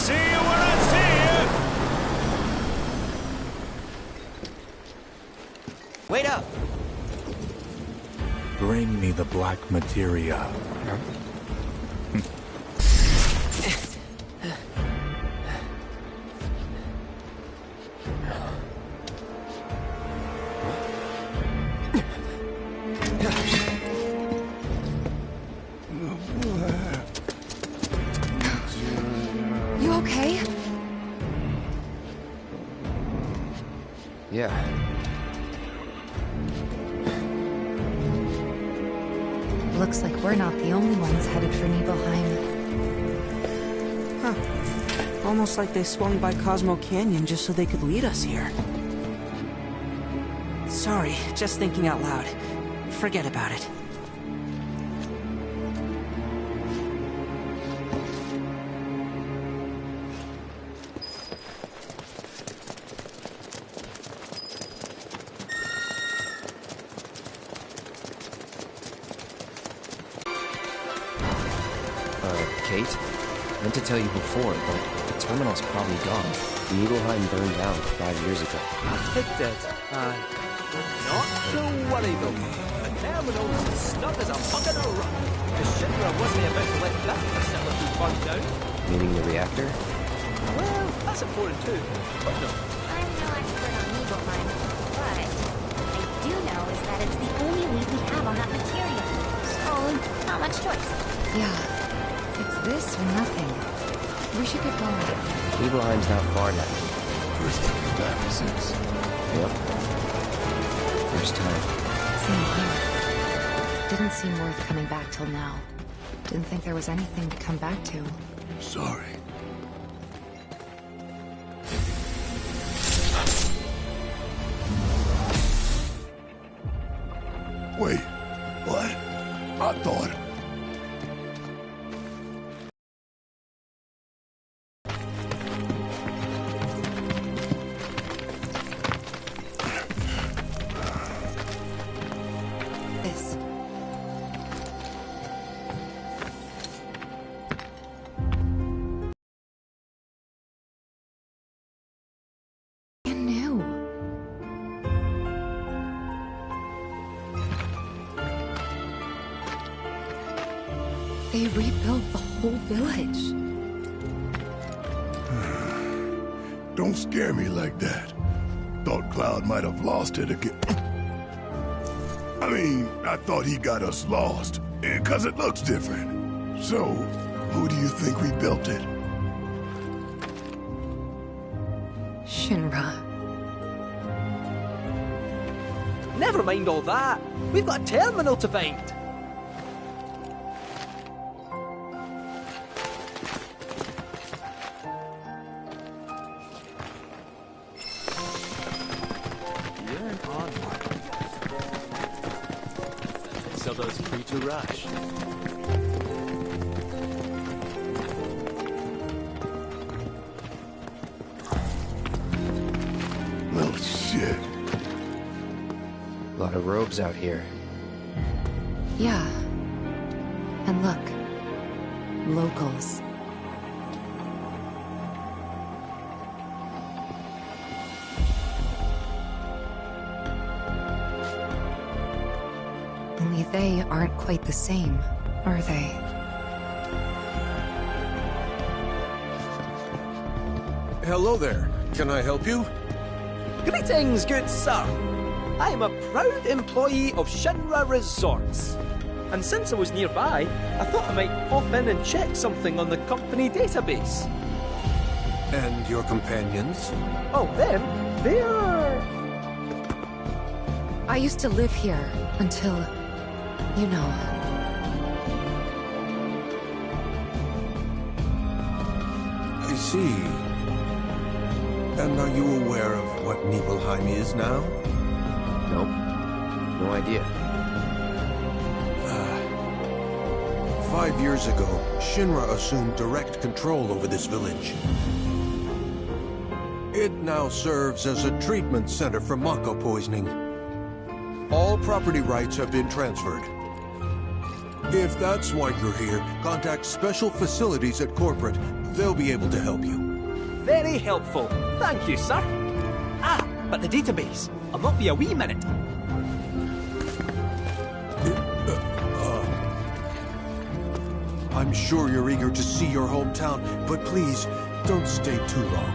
See you when I see you! Wait up! Bring me the black materia. Huh? You okay? Yeah. Looks like we're not the only ones headed for Nibelheim. Huh. Almost like they swung by Cosmo Canyon just so they could lead us here. Sorry, just thinking out loud. Forget about it. Kate? I meant to tell you before, but the terminal's probably gone. Nibelheim burned down 5 years ago. It did, aye. Not to worry though. The terminal's as snug as a bug in a rug. The Shinra wasn't about to let that facility burn down. Meaning the reactor? Well, that's important too, but no. I'm no expert on Nibelheim, but I do know is that it's the only lead we have on that material. So, not much choice. Yeah. It's this or nothing. We should get going. Nibelheim's not far now. First time back since. Yep. First time. Same here. Didn't seem worth coming back till now. Didn't think there was anything to come back to. Sorry. Wait, what? I thought... This. Brand new. They rebuilt the whole village. Don't scare me like that. Thought Cloud might have lost it again. I mean, I thought he got us lost, because it looks different. So, who do you think rebuilt it? Shinra. Never mind all that. We've got a terminal to find. You're an odd one. So those free to rush. Well, shit. A lot of robes out here. Yeah. And look. Locals. Only they aren't quite the same, are they? Hello there. Can I help you? Greetings, good sir. I am a proud employee of Shinra Resorts. And since I was nearby, I thought I might pop in and check something on the company database. And your companions? Oh, them? They're... I used to live here until, you know. I see. And are you aware of what Nibelheim is now? Nope. No idea. 5 years ago, Shinra assumed direct control over this village. It now serves as a treatment center for Mako poisoning. All property rights have been transferred. If that's why you're here, contact Special Facilities at Corporate. They'll be able to help you. Very helpful. Thank you, sir. Ah, but the database. I'll not be a wee minute. I'm sure you're eager to see your hometown, but please, don't stay too long.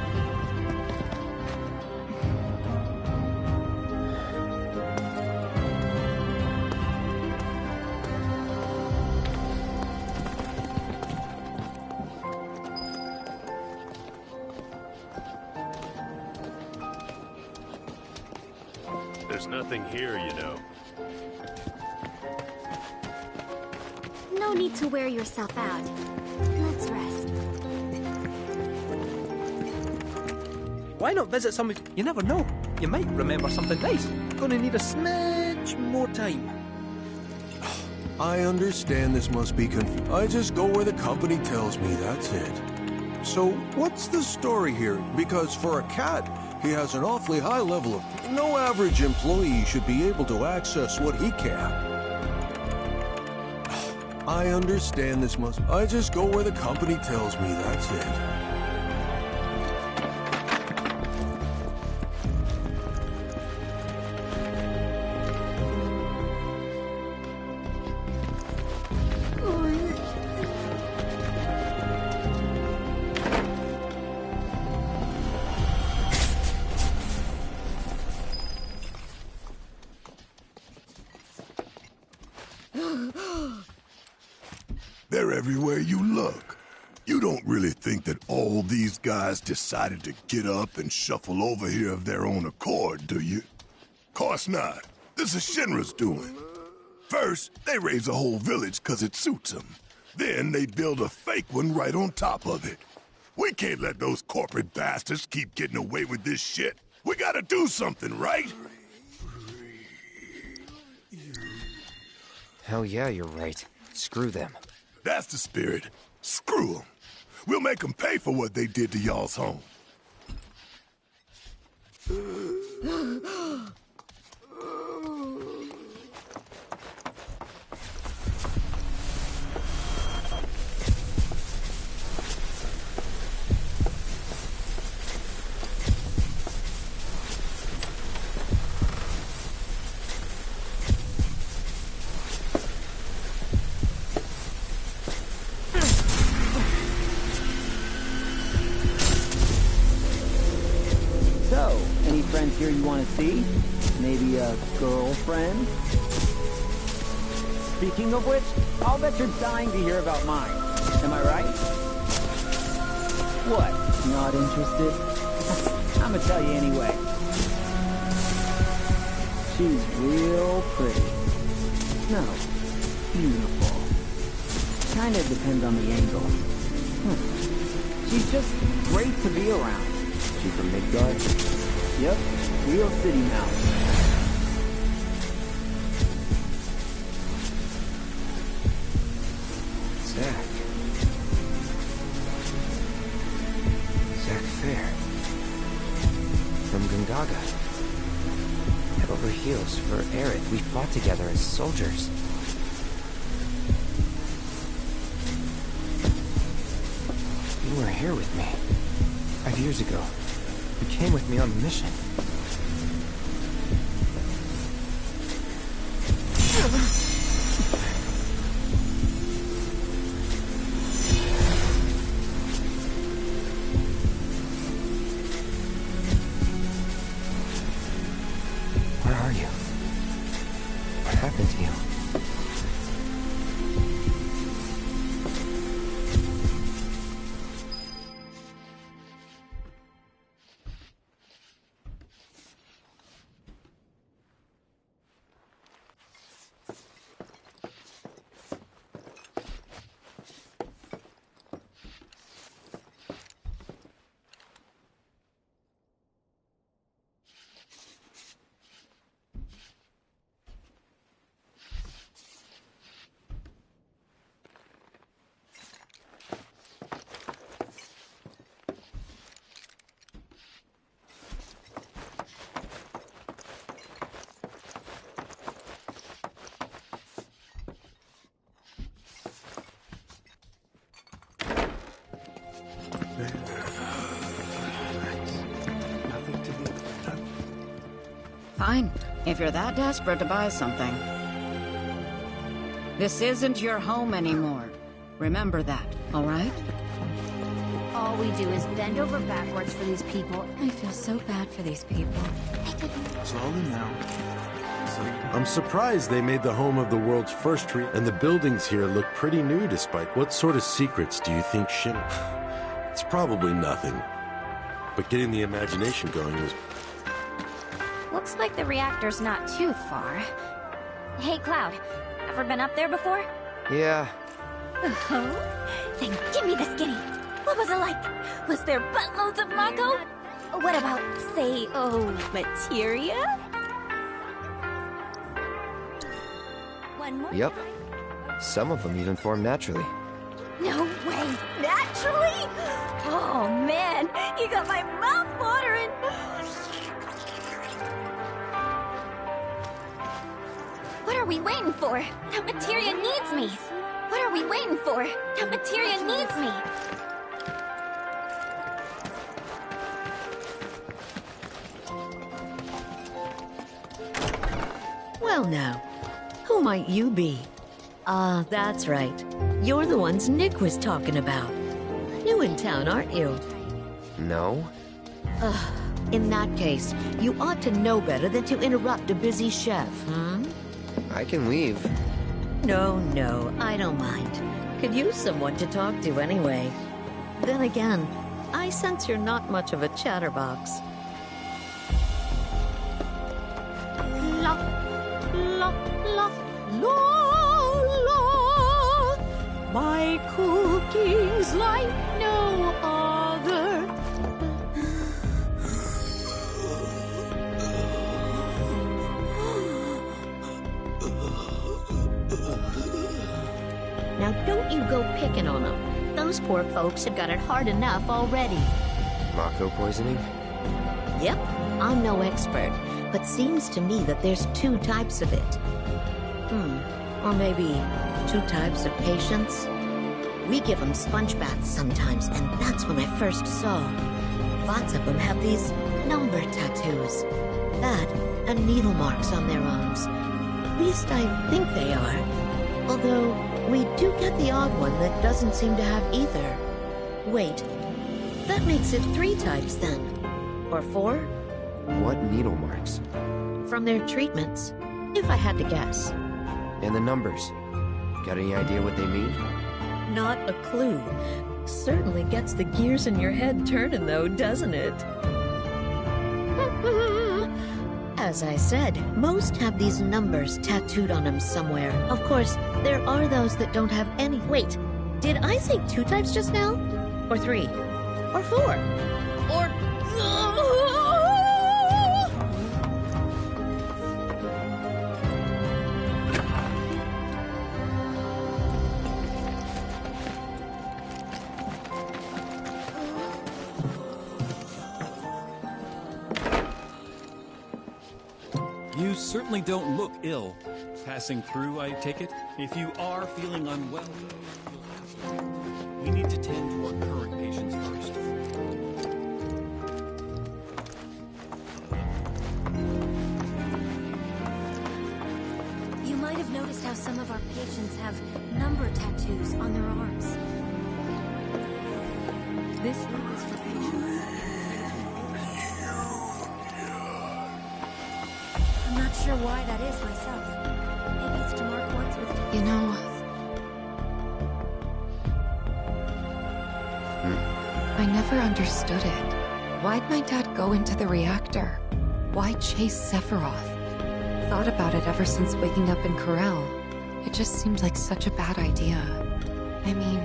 There's nothing here, you know. No need to wear yourself out. Let's rest. Why not visit some of... You never know. You might remember something nice. Gonna need a smidge more time. I understand this must be confusing. I just go where the company tells me, that's it. So, what's the story here? Because for a cat, he has an awfully high level of... No average employee should be able to access what he can. I understand this must... I just go where the company tells me, that's it. They're everywhere you look. You don't really think that all these guys decided to get up and shuffle over here of their own accord, do you? Course not. This is Shinra's doing. First, they raise a whole village 'cause it suits them. Then they build a fake one right on top of it. We can't let those corporate bastards keep getting away with this shit. We gotta do something, right? Hell yeah, you're right. Screw them. That's the spirit. Screw them. We'll make them pay for what they did to y'all's home. So, any friends here you want to see? Maybe a girlfriend? Speaking of which, I'll bet you're dying to hear about mine. Am I right? What? Not interested? I'm gonna tell you anyway. She's real pretty. No, beautiful. Kinda depends on the angle. She's just great to be around. She from Midgard? Yep, real city mouse. Zack. Zack Fair. From Gundaga. Head over heels for Aerith. We fought together as soldiers. You were here with me. 5 years ago. You came with me on the mission. Where are you? What happened to you? Nothing to be afraid of. Fine, if you're that desperate to buy something. This isn't your home anymore. Remember that, all right? All we do is bend over backwards for these people. I feel so bad for these people. Slowly now. I'm surprised they made the home of the world's first tree, and the buildings here look pretty new despite. What sort of secrets do you think It's probably nothing. But getting the imagination going is... Looks like the reactor's not too far. Hey, Cloud, ever been up there before? Yeah. Oh? Then give me the skinny. What was it like? Was there buttloads of Mako? What about, say, materia? One more. Yep. Some of them even form naturally. No way! Naturally? Oh man, you got my mouth watering! What are we waiting for? That materia needs me! What are we waiting for? That materia needs me! Well now, who might you be? Ah, that's right. You're the ones Nick was talking about. New in town, aren't you? No. In that case, you ought to know better than to interrupt a busy chef, hmm? I can leave. No, I don't mind. Could use someone to talk to anyway. Then again, I sense you're not much of a chatterbox. La, la, la, la, my cooking's like no other. Now don't you go picking on them. Those poor folks have got it hard enough already. Mako poisoning? Yep, I'm no expert, but seems to me that there's 2 types of it. Or maybe 2 types of patients? We give them sponge baths sometimes, and that's when I first saw. Lots of them have these number tattoos. That, and needle marks on their arms. At least I think they are. Although, we do get the odd one that doesn't seem to have either. Wait, that makes it 3 types then. Or 4? What needle marks? From their treatments, if I had to guess. And the numbers? Got any idea what they mean? Not a clue. Certainly gets the gears in your head turning though, doesn't it? As I said, most have these numbers tattooed on them somewhere. Of course, there are those that don't have any. Wait, did I say 2 types just now? Or 3? Or 4? Or... You certainly don't look ill. Passing through, I take it? If you are feeling unwell, we need to tend to our current patients first. You might have noticed how some of our patients have number tattoos on their arms. This is for patients. I'm not sure why that is myself. Maybe it's to mark ones with... You know... I never understood it. Why'd my dad go into the reactor? Why chase Sephiroth? Thought about it ever since waking up in Corel. It just seemed like such a bad idea. I mean,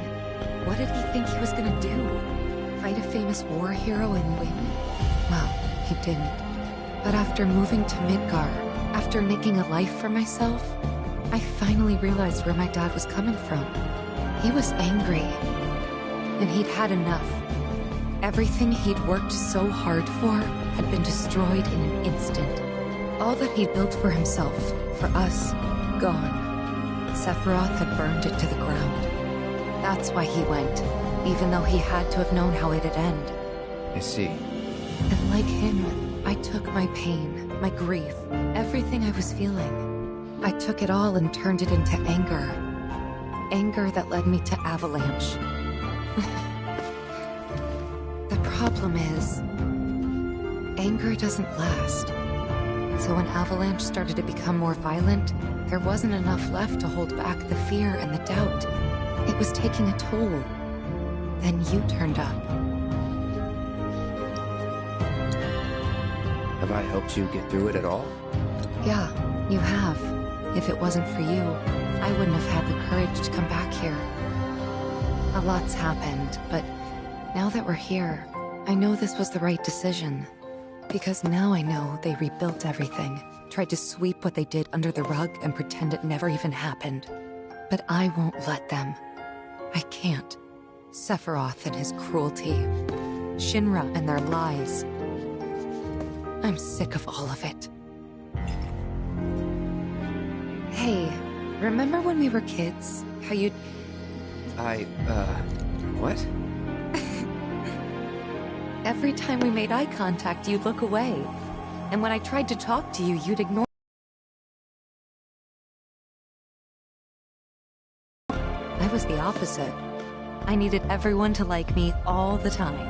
what did he think he was gonna do? Fight a famous war hero and win? Well, he didn't. But after moving to Midgar, after making a life for myself, I finally realized where my dad was coming from. He was angry. And he'd had enough. Everything he'd worked so hard for had been destroyed in an instant. All that he'd built for himself, for us, gone. Sephiroth had burned it to the ground. That's why he went. even though he had to have known how it'd end. I see. And like him, I took my pain, my grief, everything I was feeling. I took it all and turned it into anger. Anger that led me to Avalanche. The problem is, anger doesn't last. So when Avalanche started to become more violent, there wasn't enough left to hold back the fear and the doubt. It was taking a toll. Then you turned up. Have I helped you get through it at all? Yeah, you have. If it wasn't for you, I wouldn't have had the courage to come back here. A lot's happened, but now that we're here, I know this was the right decision. Because now I know they rebuilt everything, tried to sweep what they did under the rug and pretend it never even happened. But I won't let them. I can't. Sephiroth and his cruelty. Shinra and their lies. I'm sick of all of it. Hey, remember when we were kids? How you'd... What? Every time we made eye contact, you'd look away. And when I tried to talk to you, you'd ignore... I was the opposite. I needed everyone to like me all the time.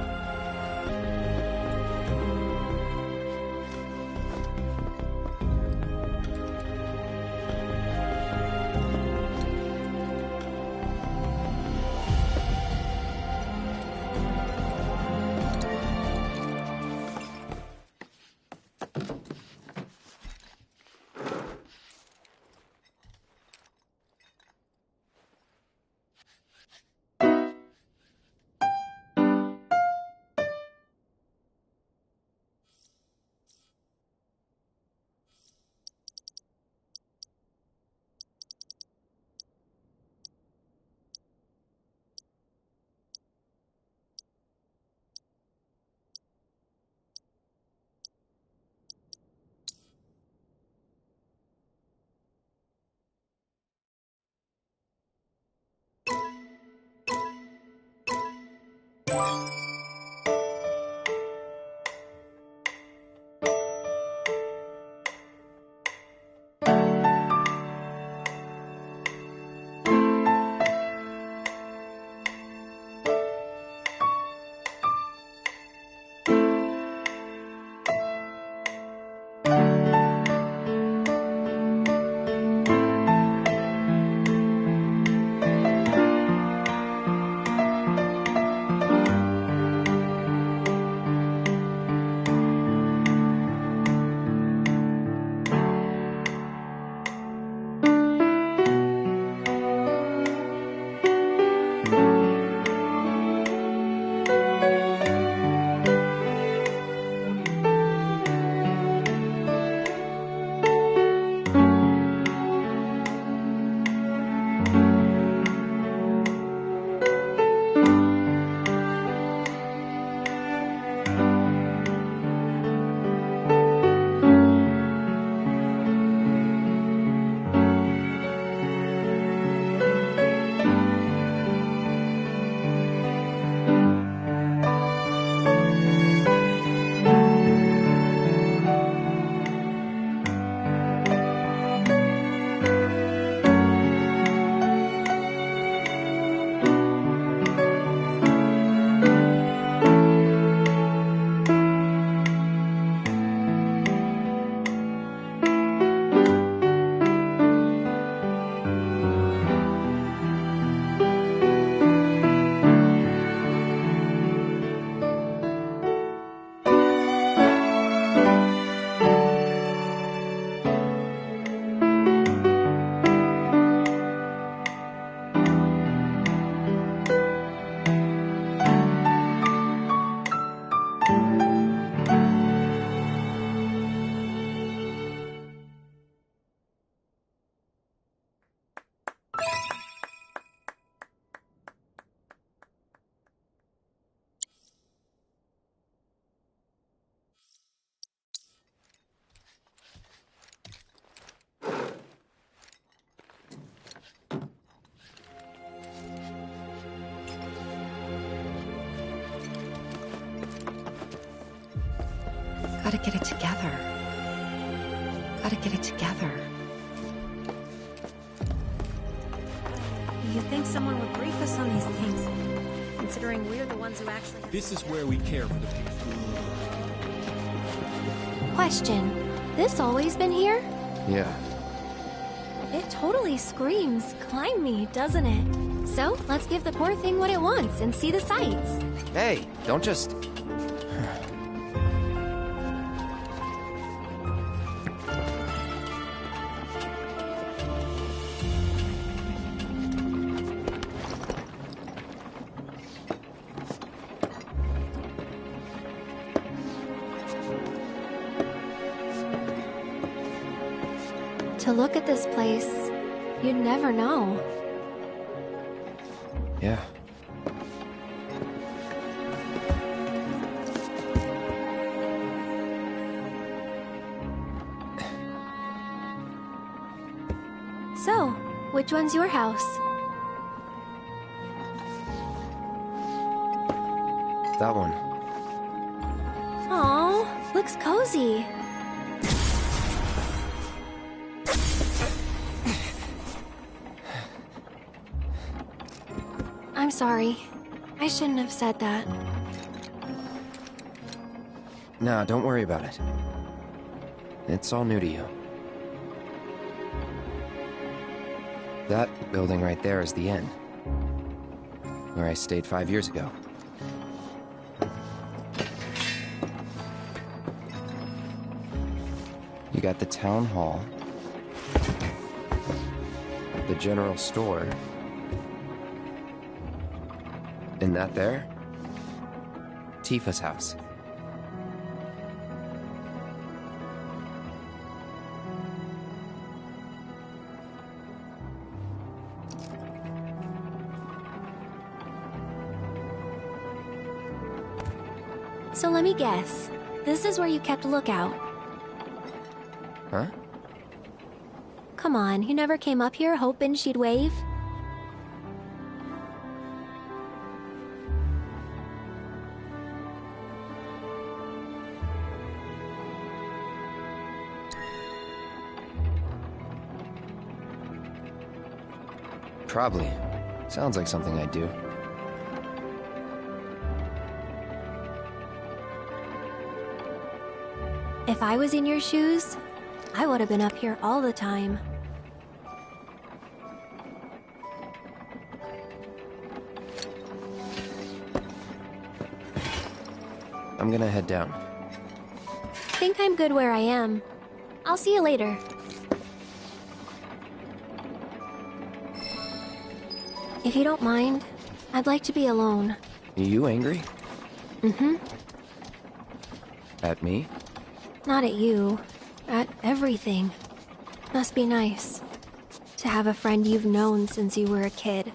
Gotta get it together. Gotta get it together. You'd think someone would brief us on these things, considering we're the ones who actually have... This is where we care for the people. Question. This always been here? Yeah. It totally screams, climb me, doesn't it? So, let's give the poor thing what it wants and see the sights. Hey, don't just... To look at this place, you'd never know. Yeah. So, which one's your house? That one. Aw, looks cozy. I'm sorry. I shouldn't have said that. Nah, don't worry about it. It's all new to you. That building right there is the inn. Where I stayed 5 years ago. You got the town hall, the general store, and that there? Tifa's house. So let me guess. This is where you kept lookout. Huh? Come on, you never came up here hoping she'd wave? Probably. Sounds like something I'd do. If I was in your shoes, I would have been up here all the time. I'm gonna head down. Think I'm good where I am. I'll see you later. If you don't mind, I'd like to be alone. You angry? Mm-hmm. At me? Not at you. At everything. Must be nice. To have a friend you've known since you were a kid.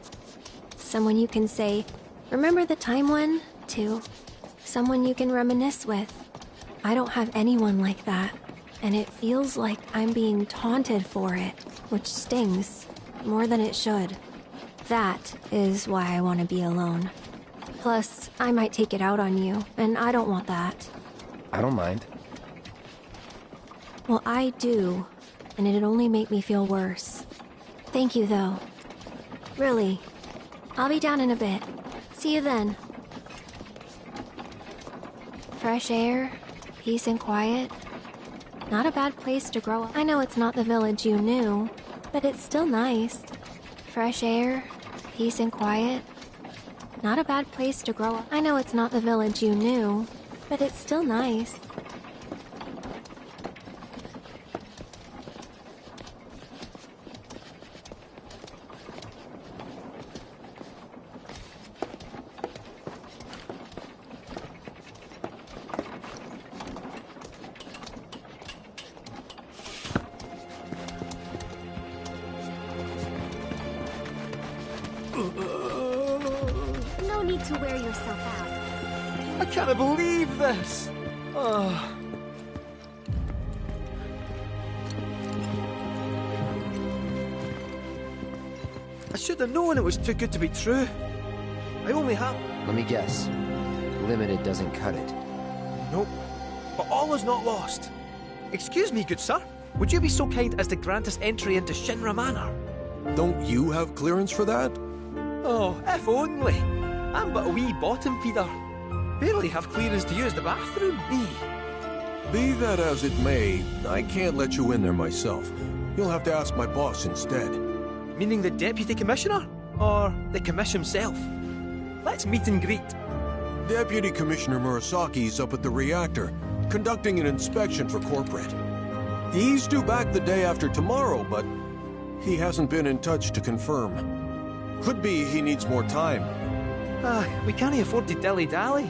Someone you can say, remember the time when? To. Someone you can reminisce with. I don't have anyone like that. And it feels like I'm being taunted for it. Which stings. More than it should. That is why I want to be alone. Plus, I might take it out on you, and I don't want that. I don't mind. Well, I do, and it'd only make me feel worse. Thank you, though. Really. I'll be down in a bit. See you then. Fresh air, peace and quiet. Not a bad place to grow up. I know it's not the village you knew, but it's still nice. Fresh air, peace and quiet. Not a bad place to grow up. I know it's not the village you knew, but it's still nice. No need to wear yourself out. I can't believe this! Oh. I should have known it was too good to be true. I only have... Let me guess. Limited doesn't cut it. Nope. but all is not lost. Excuse me, good sir. Would you be so kind as to grant us entry into Shinra Manor? Don't you have clearance for that? Oh, if only. I'm but a wee bottom feeder. Barely have clearance to use the bathroom, me. Be that as it may, I can't let you in there myself. You'll have to ask my boss instead. Meaning the Deputy Commissioner? Or the Commission himself? Let's meet and greet. Deputy Commissioner Murasaki's up at the reactor, conducting an inspection for corporate. He's due back the day after tomorrow, but he hasn't been in touch to confirm. Could be he needs more time. We can't afford to dilly-dally.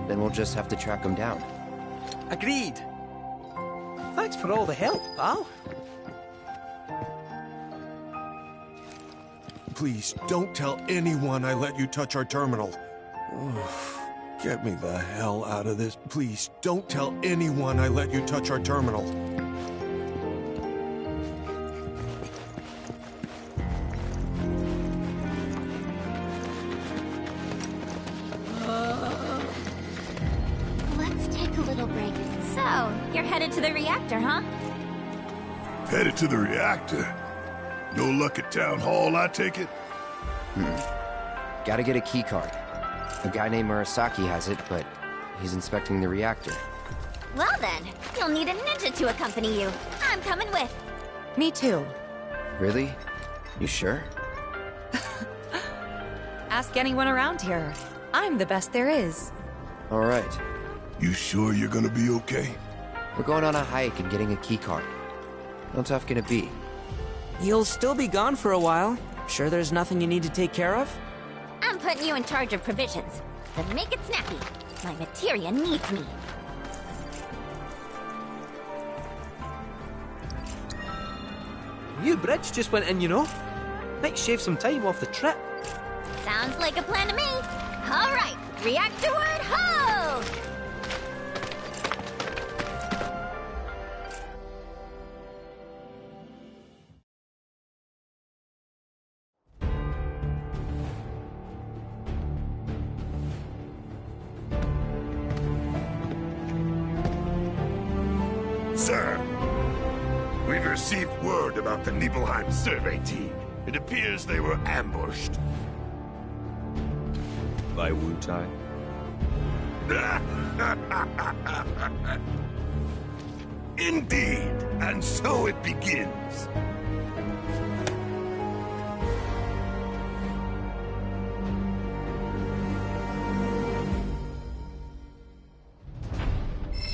Then we'll just have to track him down. Agreed. Thanks for all the help, pal. Please, don't tell anyone I let you touch our terminal. Get me the hell out of this. Please, don't tell anyone I let you touch our terminal. Let's take a little break. So, you're headed to the reactor, huh? Headed to the reactor? No luck at Town Hall, I take it? Gotta get a key card. A guy named Murasaki has it, but he's inspecting the reactor. Well then, you'll need a ninja to accompany you. I'm coming with. Me too. Really? You sure? Ask anyone around here. I'm the best there is. Alright. You sure you're gonna be okay? We're going on a hike and getting a key card. How tough can it be? You'll still be gone for a while. Sure there's nothing you need to take care of? I'm putting you in charge of provisions. Then make it snappy. My materia needs me. New bridge just went in, you know. Might shave some time off the trip. Sounds like a plan to me. All right, reactorward ho! Sir, we've received word about the Nibelheim survey team. It appears they were ambushed. By Wu-Tai? Indeed, and so it begins.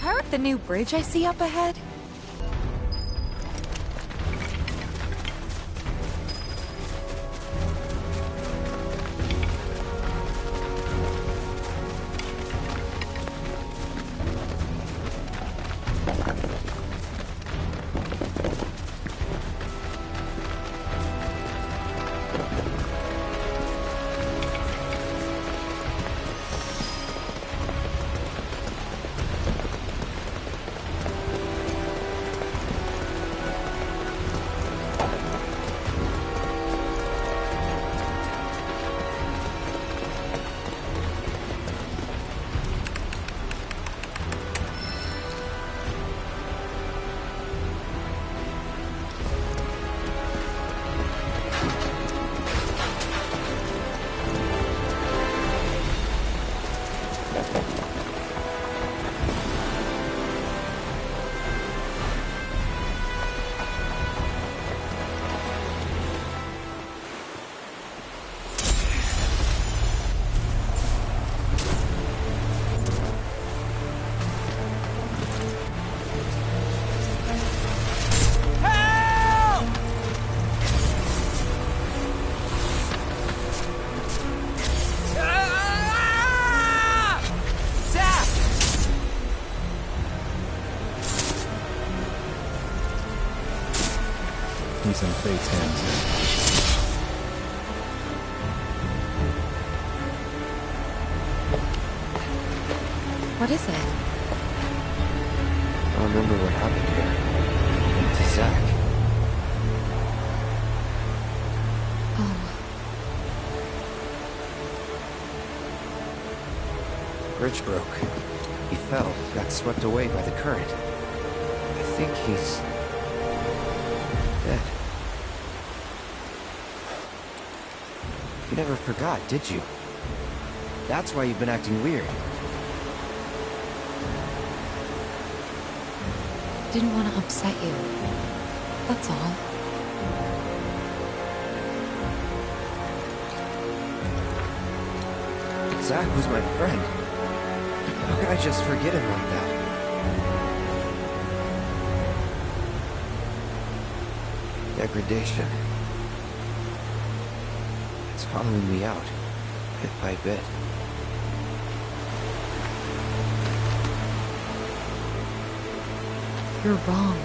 Heard the new bridge I see up ahead? He's in Fate's hands. What is it? I remember what happened here. To Zack. Oh. Bridge broke. He fell, got swept away by the current. I think he's... dead. You never forgot, did you? That's why you've been acting weird. Didn't want to upset you. That's all. Zach was my friend. How could I just forget him like that? Degradation. It's hollowing me out, bit by bit. You're wrong.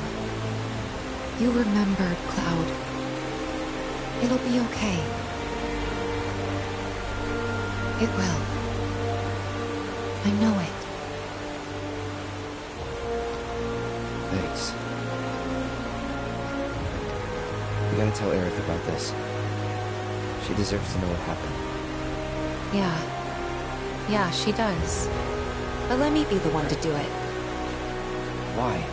You remembered, Cloud. It'll be okay. It will. I know it. Thanks. We gotta tell Aerith about this. She deserves to know what happened. Yeah, she does. But let me be the one to do it. Why?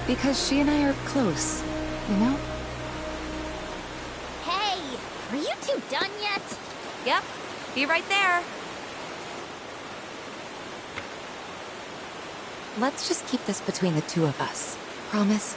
Because she and I are close, you know? Hey! Are you two done yet? Yep. Be right there. Let's just keep this between the two of us. Promise?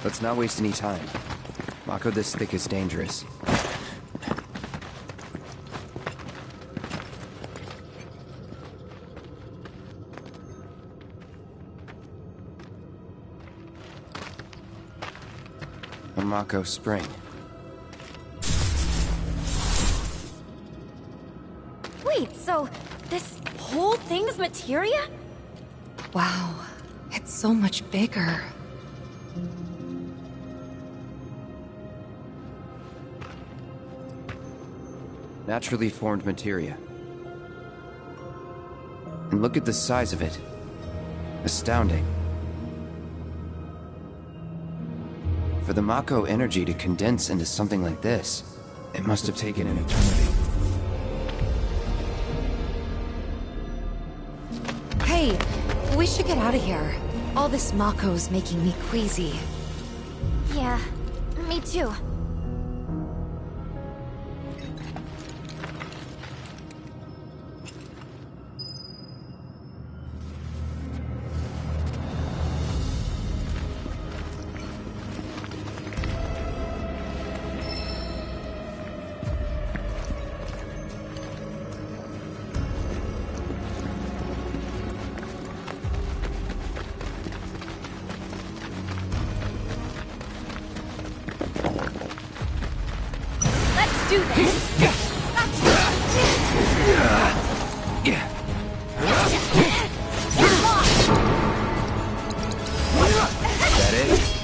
Let's not waste any time. Mako this thick is dangerous. A Mako spring. Wait, so this whole thing's materia? Wow, it's so much bigger. Naturally formed materia. And look at the size of it. Astounding. For the Mako energy to condense into something like this, it must have taken an eternity. Hey, we should get out of here. All this Mako's making me queasy. Yeah, me too. Do this. Yeah. Is that it?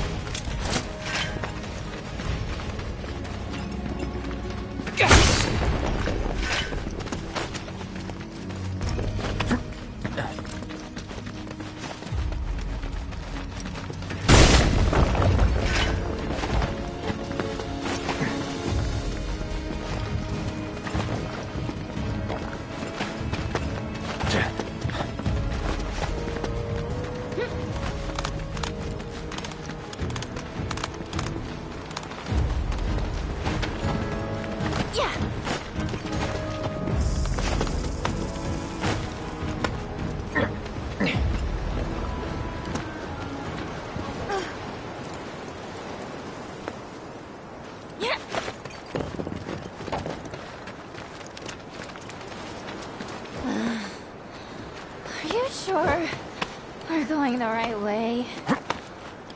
we're going the right way.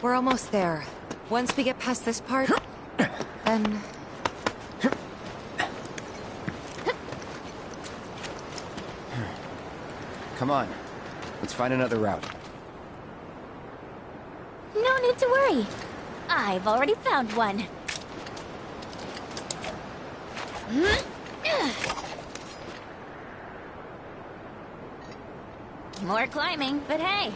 We're almost there. Once we get past this part, then... Come on. Let's find another route. No need to worry. I've already found one. More climbing, but hey.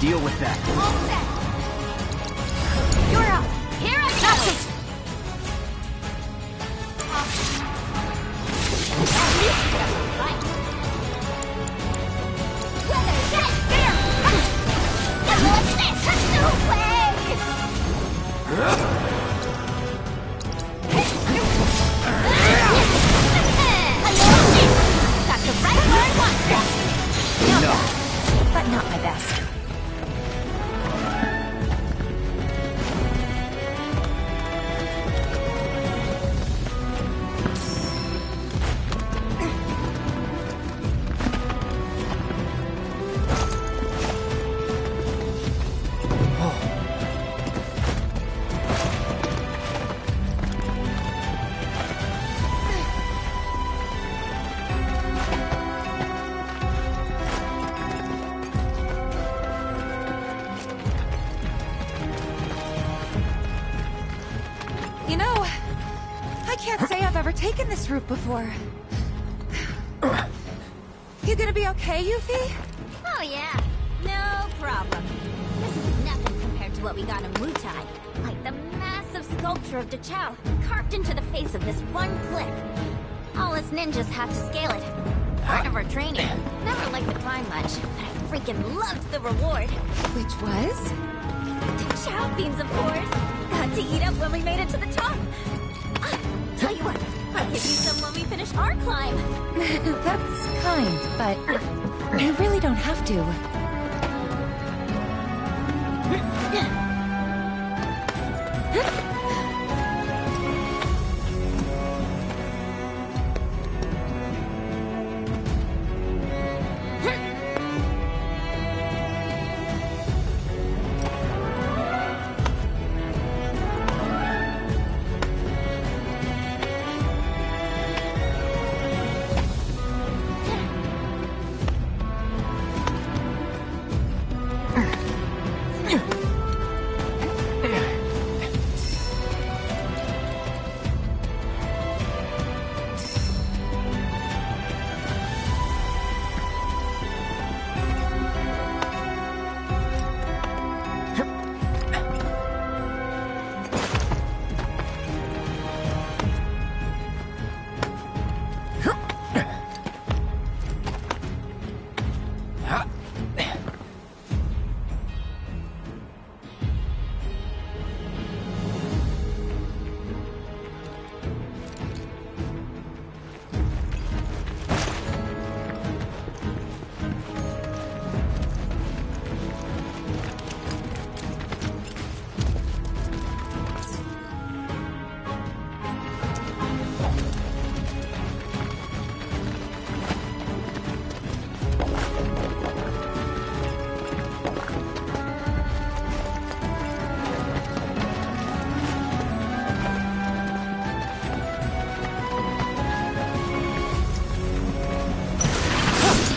Deal with that. All set. You're up. Here I go. At least that's right. Weather, get there. And what's this? No way. Got the right where I want that. No, but not my best. You know, I can't say I've ever taken this route before. You gonna be okay, Yuffie? Oh yeah, no problem. This is nothing compared to what we got in Wutai. Like the massive sculpture of Dachau carved into the face of this one cliff. All us ninjas have to scale it. Part of our training. Never liked the climb much, but I freaking loved the reward. Which was? Dachau beans, of course. Got to eat up when we made it to the top. Tell you what, I'll give you some when we finish our climb. That's kind, but you really don't have to.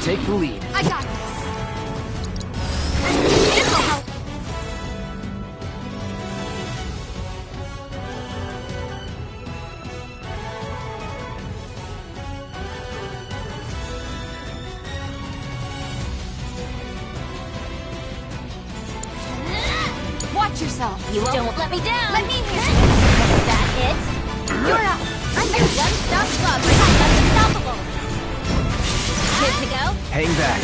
Take the lead. I got this. This'll help. Watch yourself. You don't let me down. Let me hear you. Is that it? You're up. I'm your one-stop shop for That's unstoppable. Good to go? Hang back.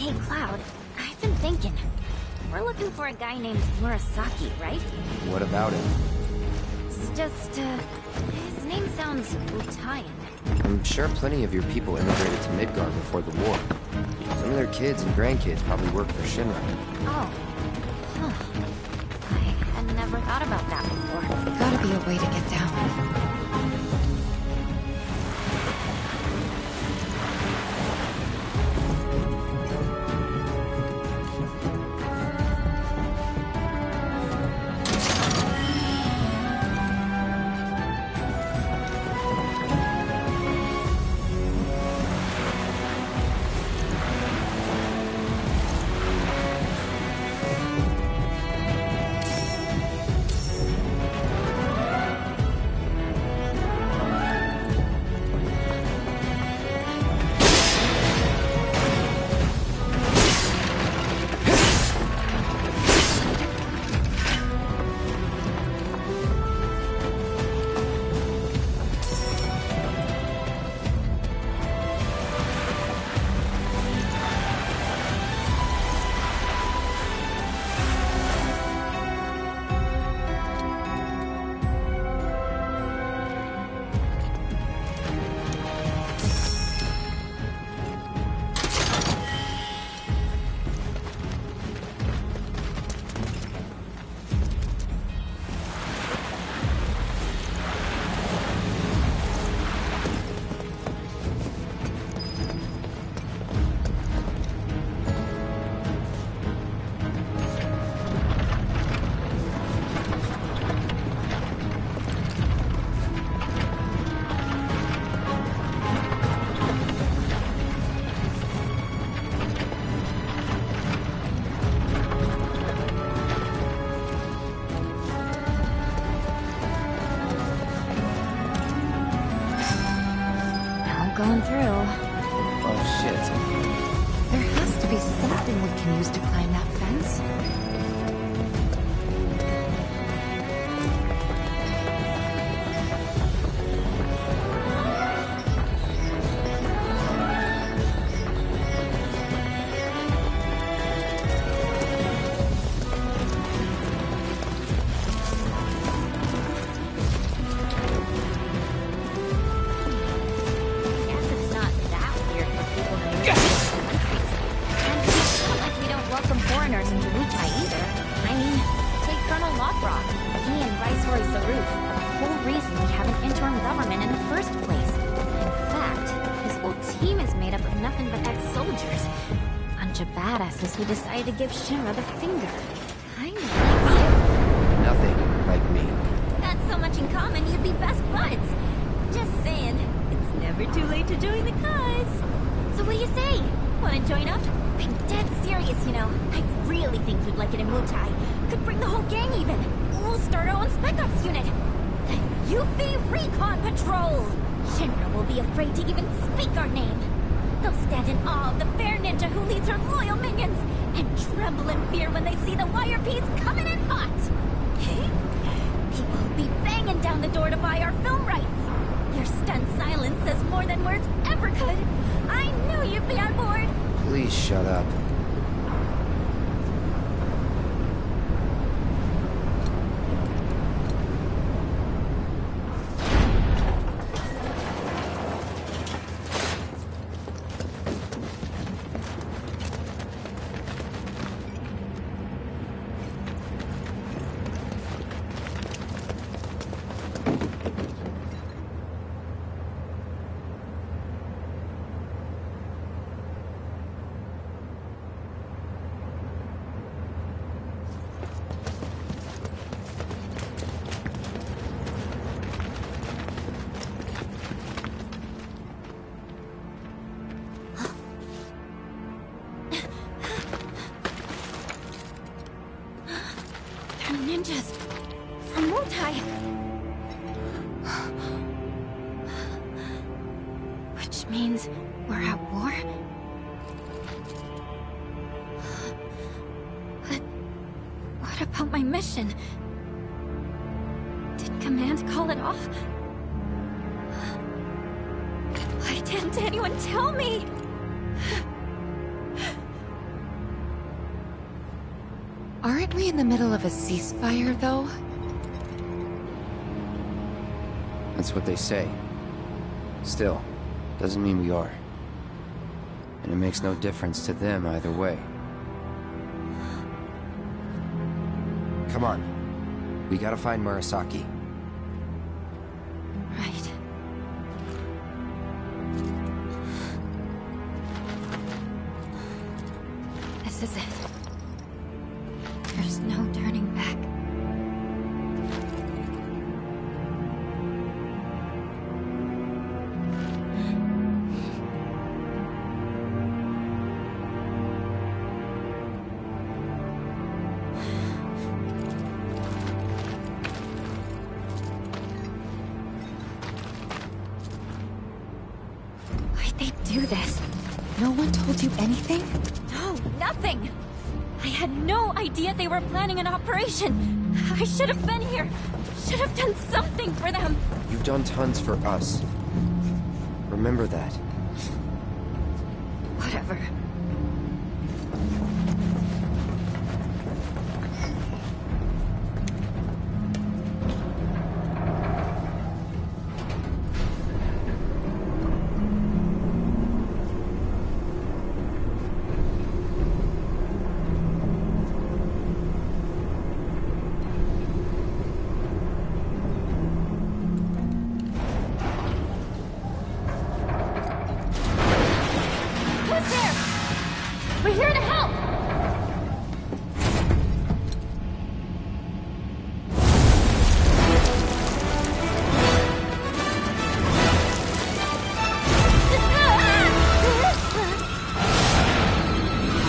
Hey, Cloud, I've been thinking. We're looking for a guy named Murasaki, right? What about him? It's just, his name sounds Utaian. I'm sure plenty of your people immigrated to Midgard before the war. Some of their kids and grandkids probably work for Shinra. Oh. Huh. I had never thought about that before. Gotta be a way to get down. Going through. Oh, shit. There has to be something we can use to climb that fence. Who decided to give Shinra the finger. Kinda like you. Nothing like me. That's so much in common, you'd be best buds. Just saying, it's never too late to join the cause. So what do you say? Wanna join up? I'm dead serious, you know. I really think you'd like it in Mutai. Could bring the whole gang even. We'll start our own Spec Ops unit. The Yuffie Recon Patrol! Shinra will be afraid to even speak our name. They'll stand in awe of the fair ninja who leads her loyal minions, and tremble in fear when they see the wire peas coming in hot. People will be banging down the door to buy our film rights. Your stunned silence says more than words ever could. I knew you'd be on board. Please shut up. Ninjas from Mutai. Which means we're at war? But what about my mission? Did Command call it off? Why didn't anyone tell me? Aren't we in the middle of a ceasefire, though? That's what they say. Still, doesn't mean we are. And it makes no difference to them either way. Come on. We gotta find Murasaki. Right. This is it. There's no turning back. Why'd they do this? No one told you anything? No, nothing! I had no idea they were planning an operation. I should have been here. Should have done something for them. You've done tons for us. Remember that. Whatever. We're here to help!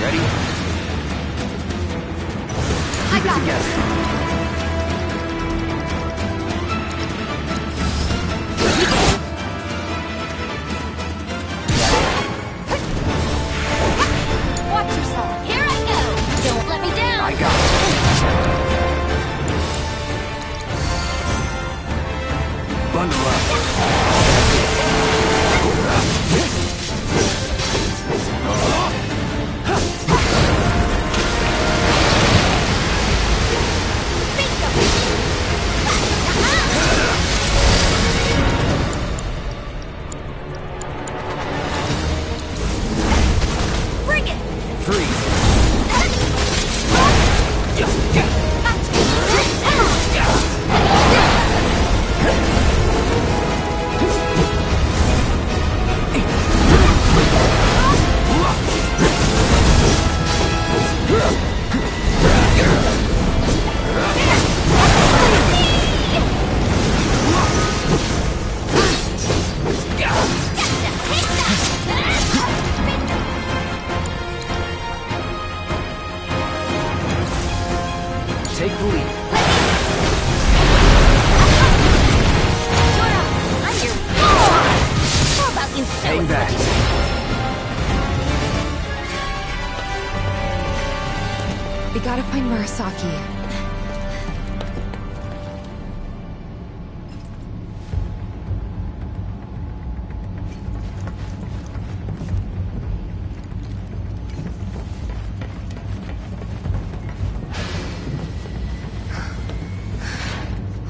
Ready? Keep it together. Watch yourself. Here I go. Don't let me down. I got it. Bundle up. Bring it. Take the lead. I'm your How about you show Hang us back. what you We gotta find Murasaki.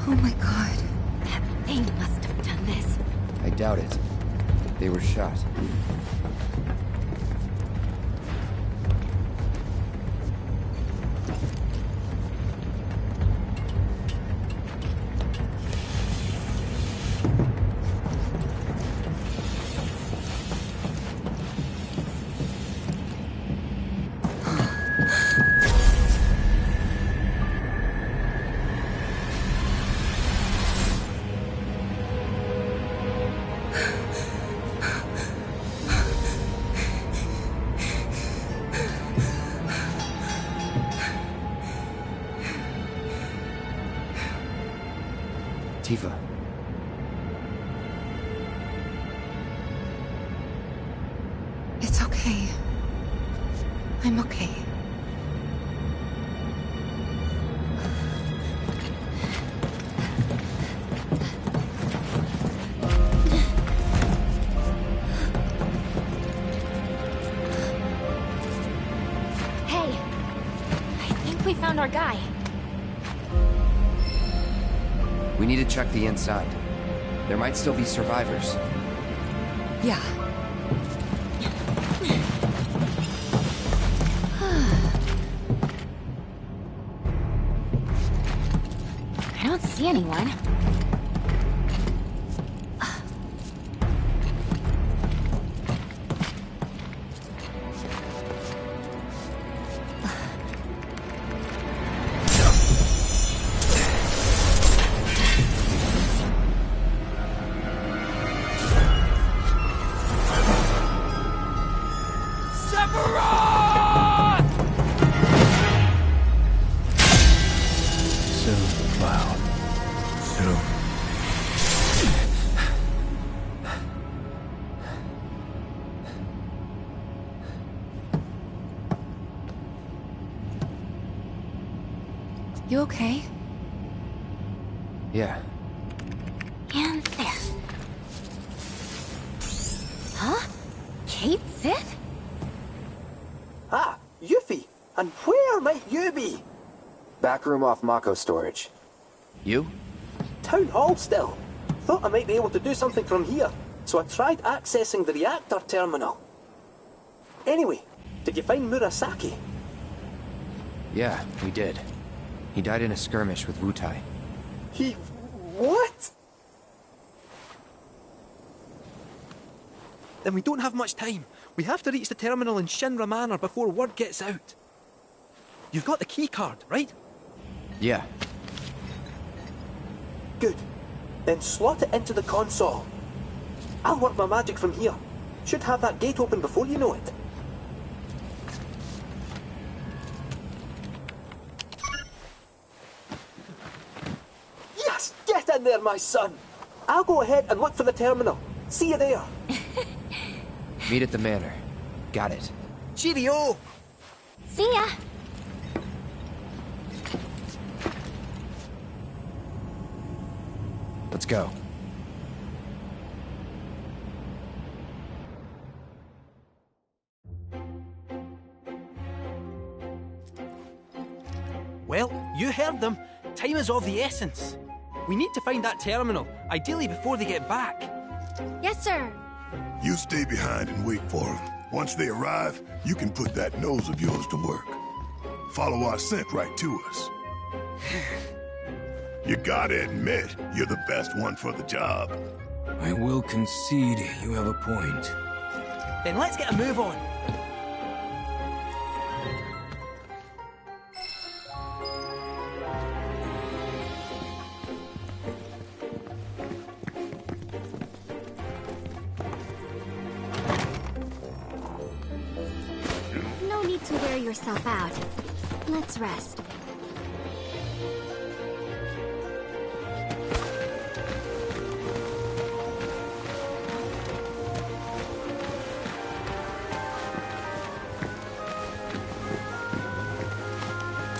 Oh my god. That thing must have done this. I doubt it. They were shot. Tifa. It's okay. I'm okay. Hey, I think we found our guy. We need to check the inside. There might still be survivors. Yeah. I don't see anyone. You okay? Yeah. And this. Huh? Kate Sith? Ah, Yuffie! And where might you be? Back room off Mako storage. You? Town hall still. Thought I might be able to do something from here, so I tried accessing the reactor terminal. Anyway, did you find Murasaki? Yeah, we did. He died in a skirmish with Wutai. He... what? Then we don't have much time. We have to reach the terminal in Shinra Manor before word gets out. You've got the key card, right? Yeah. Good. Then slot it into the console. I'll work my magic from here. Should have that gate open before you know it. Yes! Get in there, my son! I'll go ahead and look for the terminal. See you there. Meet at the manor. Got it. Cheerio! See ya! Let's go. Well, you heard them. Time is of the essence. We need to find that terminal, ideally before they get back. Yes, sir. You stay behind and wait for them. Once they arrive, you can put that nose of yours to work. Follow our scent right to us. You gotta admit, you're the best one for the job. I will concede you have a point. Then let's get a move on. No need to wear yourself out. Let's rest.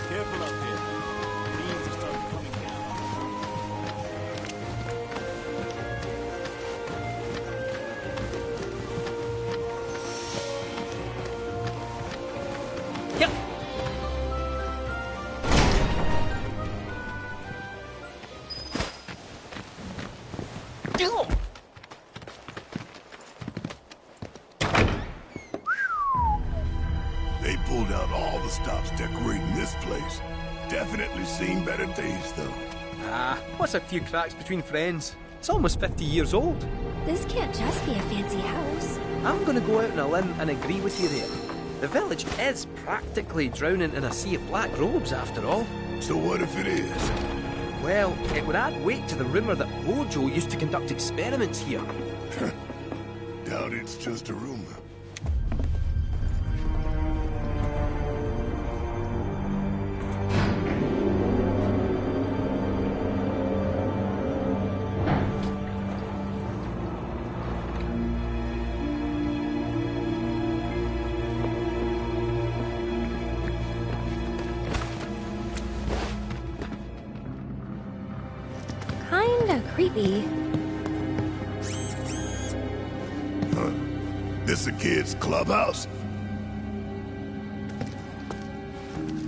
Careful up here. Beans are starting coming down. Yep. They pulled out all the stops decorating this place. Definitely seen better days, though. Ah, what's a few cracks between friends? It's almost 50 years old. This can't just be a fancy house. I'm gonna go out on a limb and agree with you there. The village is practically drowning in a sea of black robes, after all. So what if it is? Well, it would add weight to the rumour that Hojo used to conduct experiments here. Doubt it's just a rumor. Kinda creepy. Huh. This a kid's clubhouse?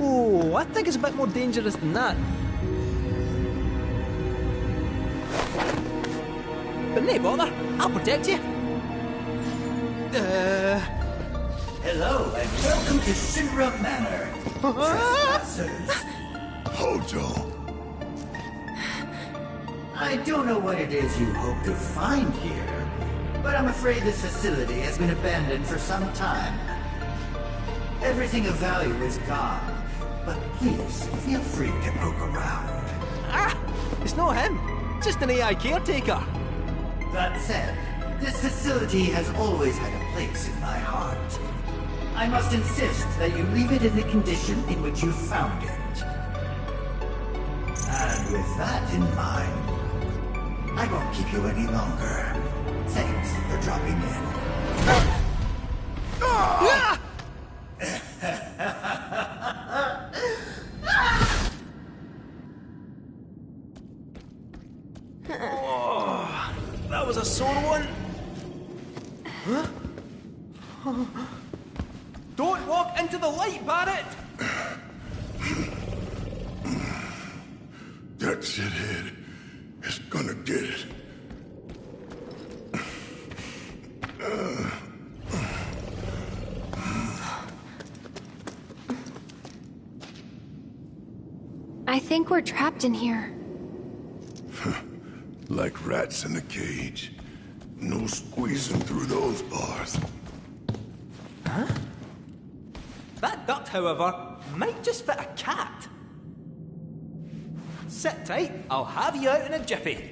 Oh, I think it's a bit more dangerous than that. But no bother, I'll protect you. Hello, and welcome to Shinra Manor. Trespassers. Hojo. I don't know what it is you hope to find here, but I'm afraid this facility has been abandoned for some time. Everything of value is gone, but please, feel free to poke around. Ah! It's not him, just an AI caretaker. That said, this facility has always had a place in my heart. I must insist that you leave it in the condition in which you found it. And with that in mind, I won't keep you any longer. Thanks for dropping in. Oh, that was a sore one. Huh? Don't walk into the light, Barrett! That shithead is gonna get it. I think we're trapped in here. Like rats in a cage. No squeezing through those bars. Huh? That duct, however, might just fit a cat. Sit tight, I'll have you out in a jiffy.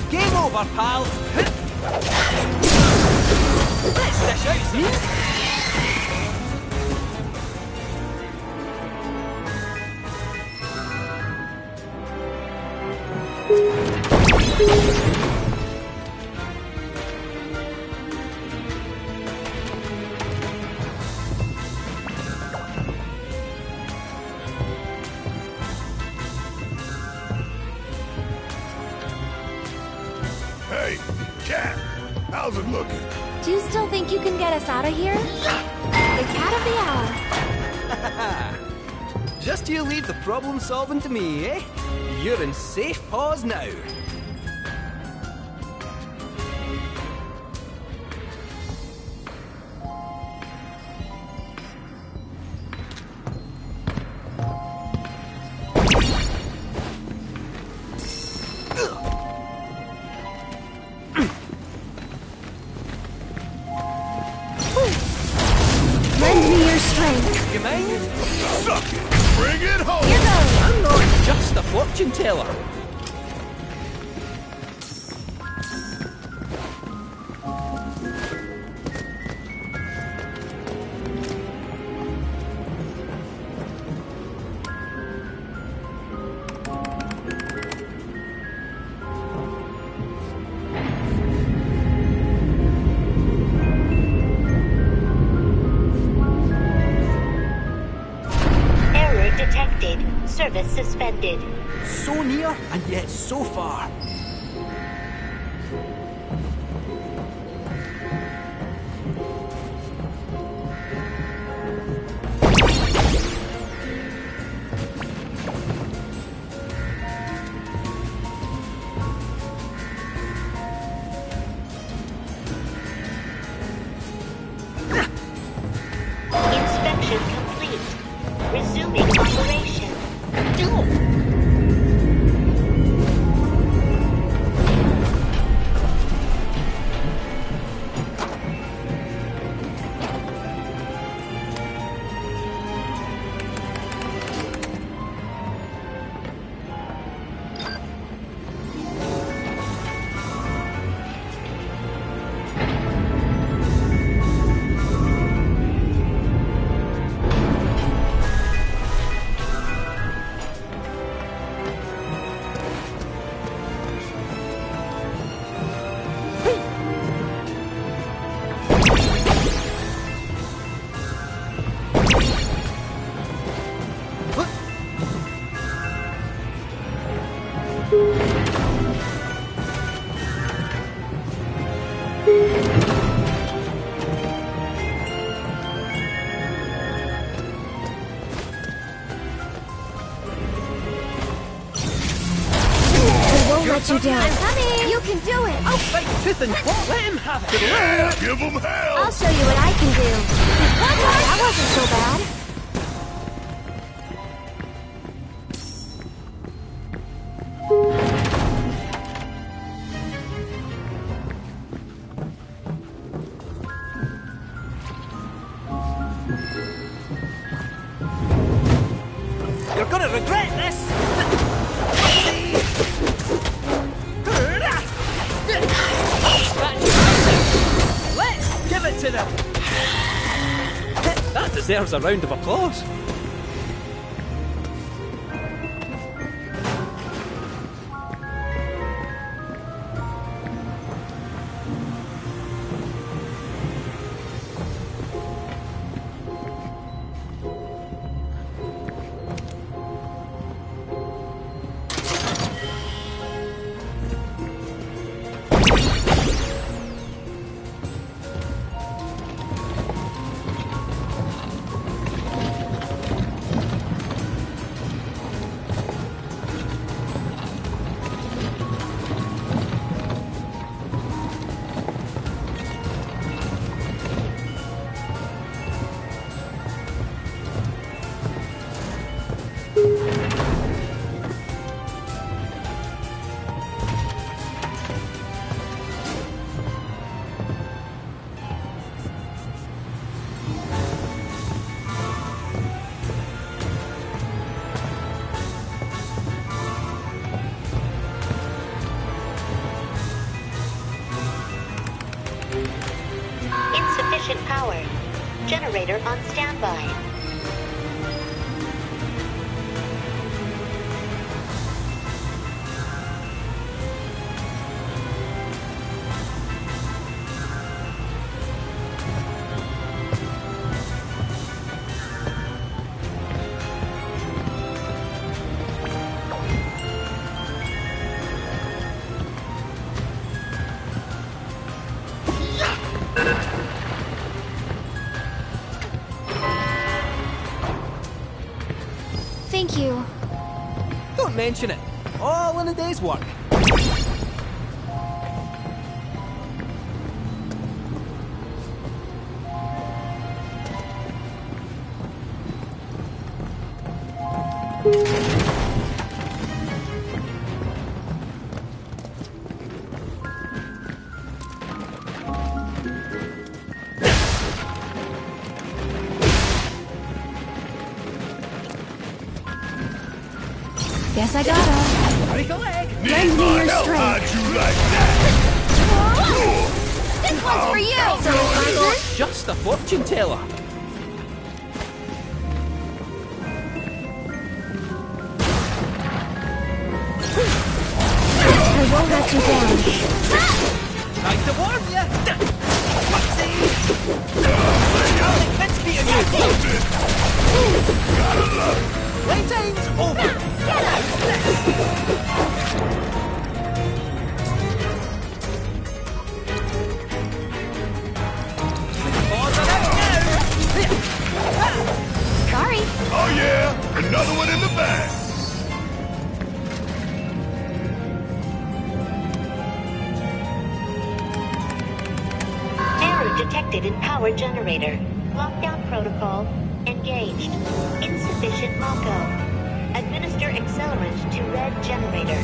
Game over, pal! Let's dish out some. Hey, cat, how's it looking? Do you still think you can get us out of here? The cat of the hour. Just you leave the problem solving to me, eh? You're in safe paws now. Lend me your strength. You mind? Suck it! Bring it home! Here goes. I'm not just a fortune teller. suspended. So near, and yet so far. Inspection complete. Resuming operation. Let you down. I'm coming! You can do it! I'll fight tooth and claw. Let him have it. Yeah, give him hell! I'll show you what I can do. That wasn't so bad. You're gonna regret this! Let's give it to them! That deserves a round of applause. Insufficient power. Generator on standby. Thank you. Don't mention it. All in a day's work. Guess I gotta. Break a leg. Lend me your strength. How'd you like that? This one's for you! Not just a fortune teller. I won't let you down. Tried to warn ya. I'll convince me of you. Playtime's over. detected in power generator. Lockdown protocol engaged. Insufficient Mako. Administer accelerant to red generator.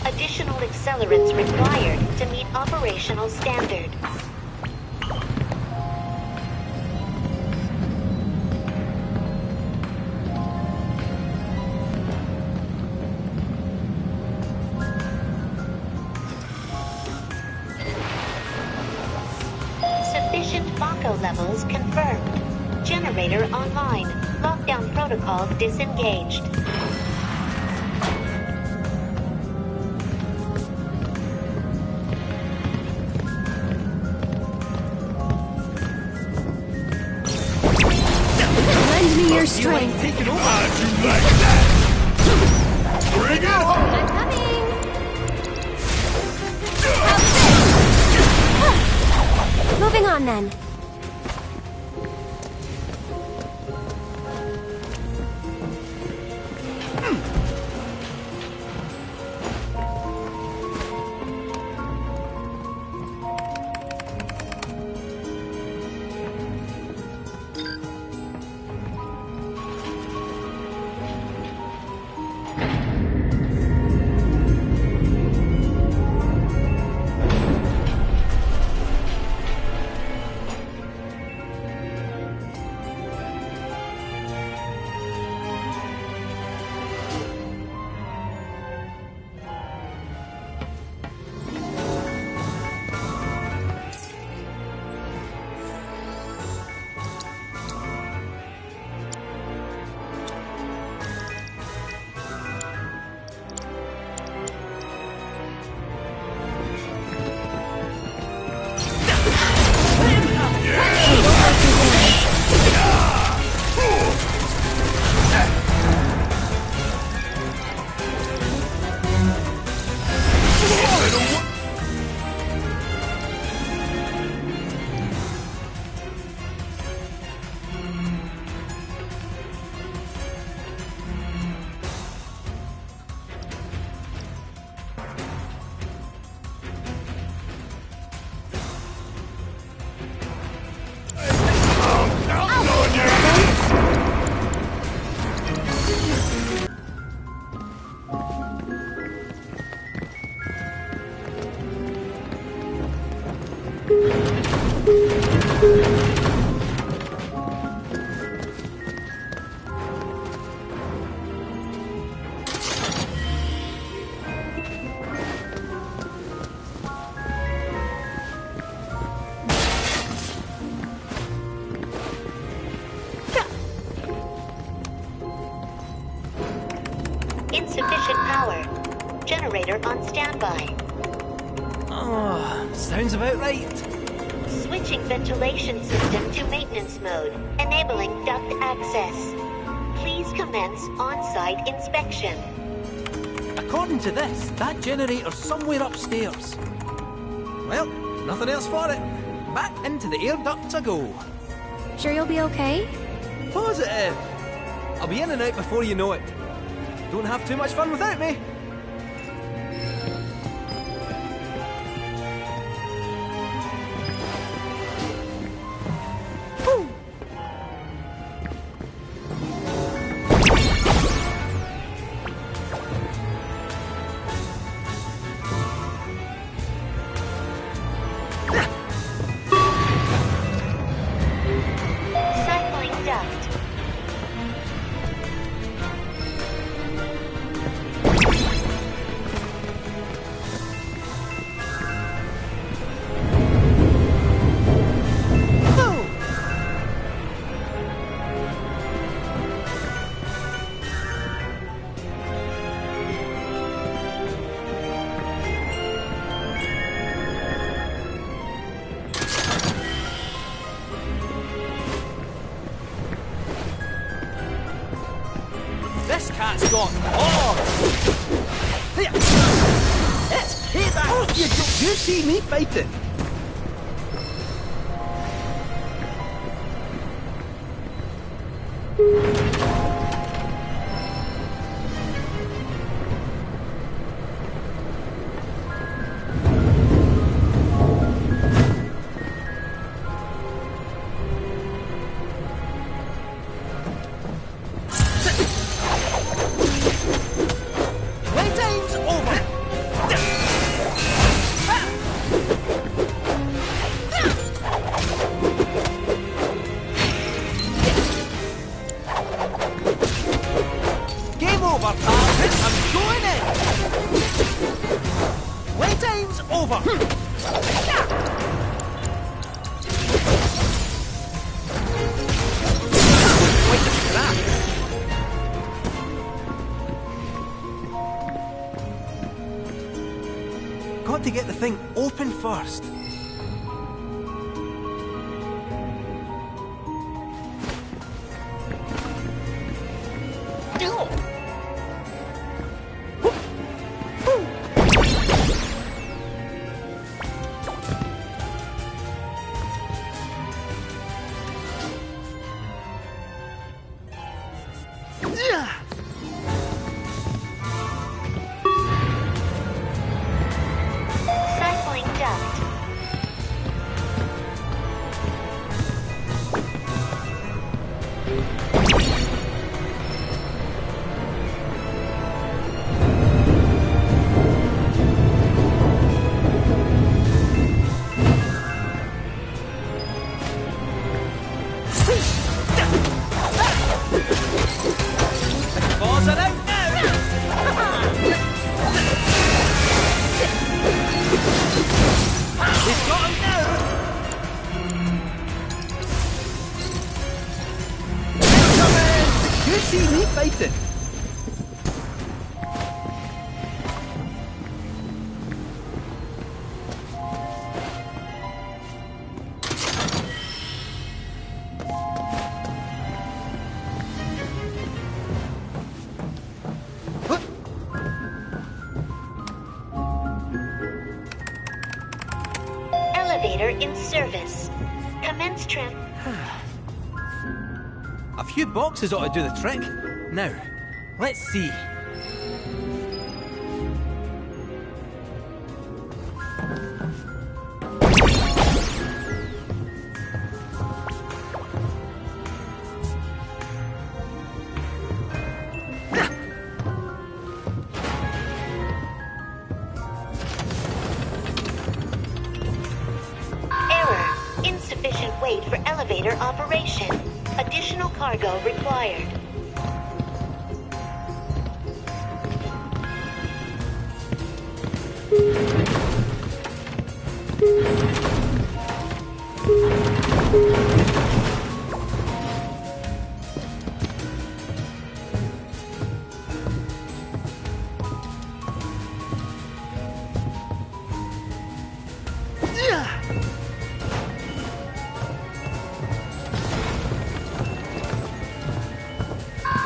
Additional accelerants required to meet operational standard. Sufficient Mako levels confirmed. Generator online. Lockdown protocol disengaged. Your strength. How'd you like that? Bring it home! I'm coming! Moving on then. Insufficient power. Generator on standby. Oh, sounds about right. Switching ventilation system to maintenance mode, enabling duct access. Please commence on-site inspection. According to this, that generator's somewhere upstairs. Well, nothing else for it. Back into the air duct I go. Sure you'll be okay? Positive. I'll be in and out before you know it. Don't have too much fun without me. This cat's got here. It's payback. You see me fighting. Got to get the thing open first. Elevator in service. Commence trim. A few boxes ought to do the trick. Now, let's see. Error. Insufficient wait for elevator operation. Additional cargo required.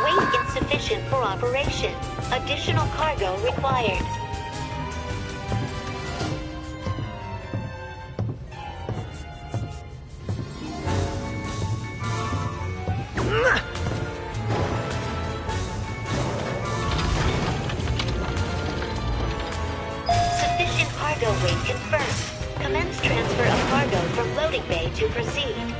Weight insufficient for operation. Additional cargo required. Sufficient cargo weight confirmed. Commence transfer of cargo from loading bay to proceed.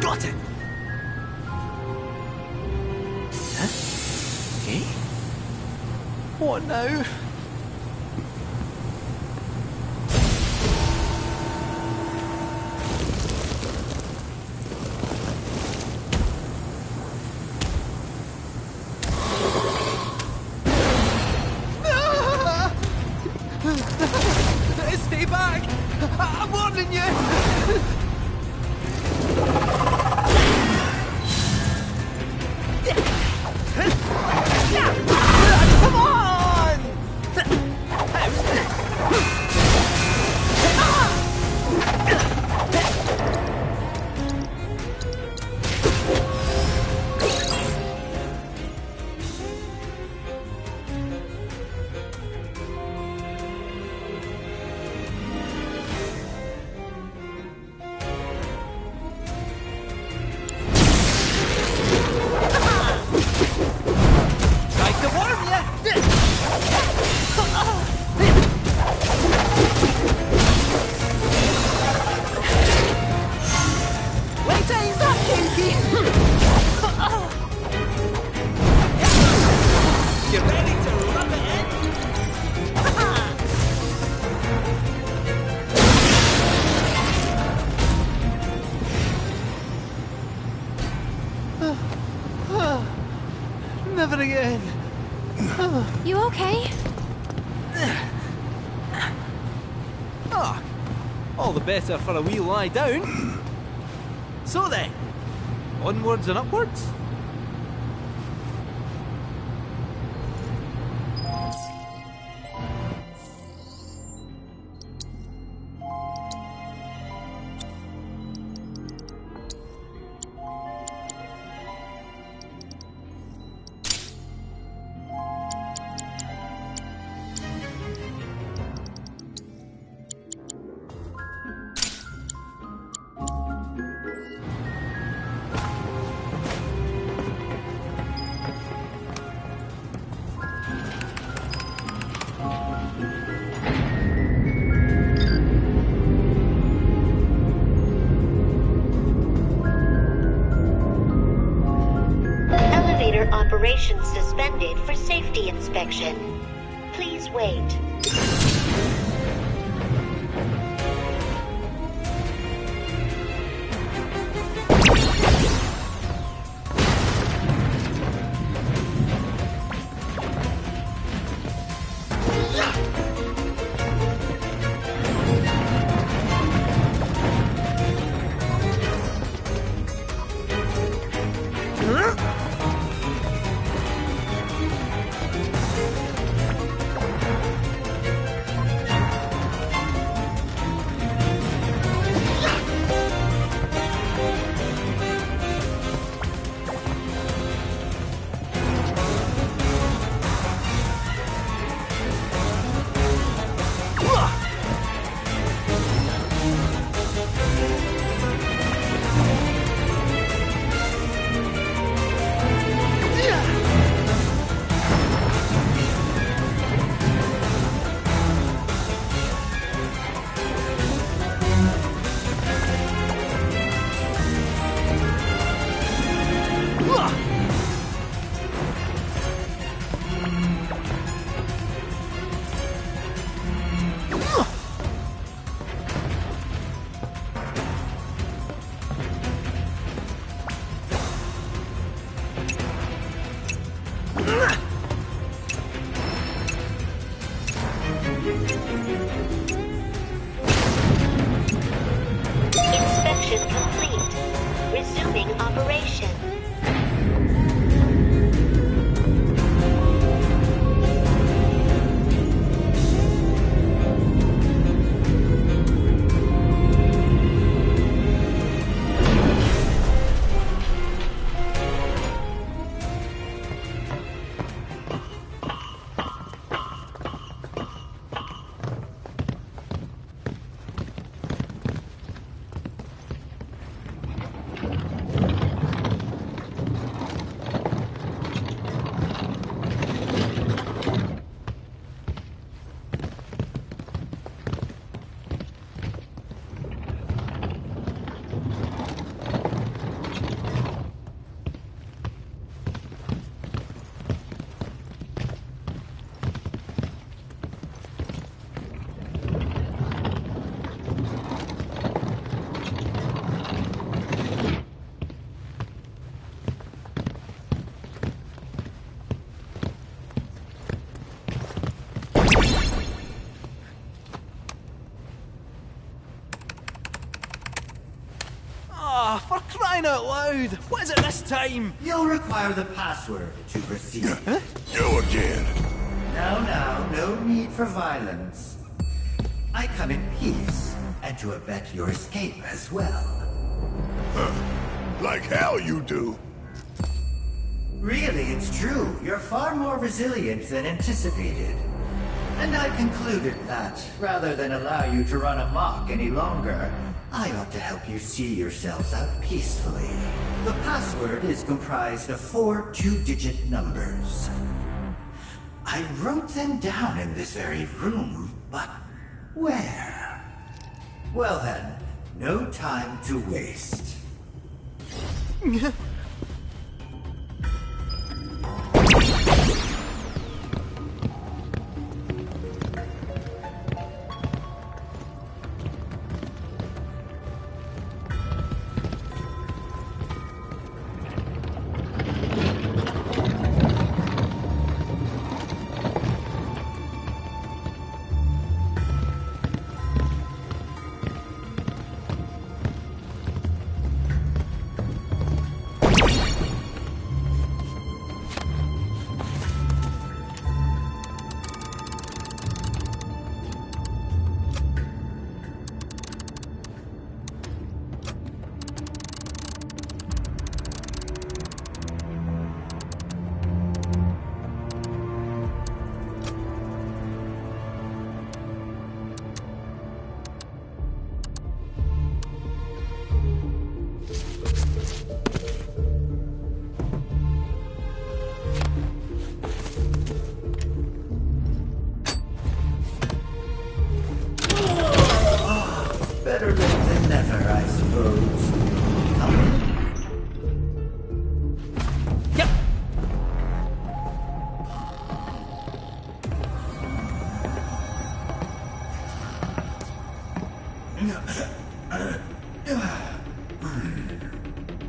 Got it! Huh? Eh? What now? Stay back! I'm warning you! Come on! Never again. You okay? Ah, all the better for a wee lie down. So then, onwards and upwards. Operations suspended for safety inspection. Please wait. Inspection complete. Resuming operation. For crying out loud! What is it this time? You'll require the password to proceed. You again. No need for violence. I come in peace, and to abet your escape as well. Like hell you do. Really, it's true. You're far more resilient than anticipated. And I concluded that, rather than allow you to run amok any longer, I ought to help you see yourselves out peacefully. The password is comprised of 4 two-digit numbers. I wrote them down in this very room, but where? Well then, no time to waste. Better late than never, I suppose. Come in. Yep.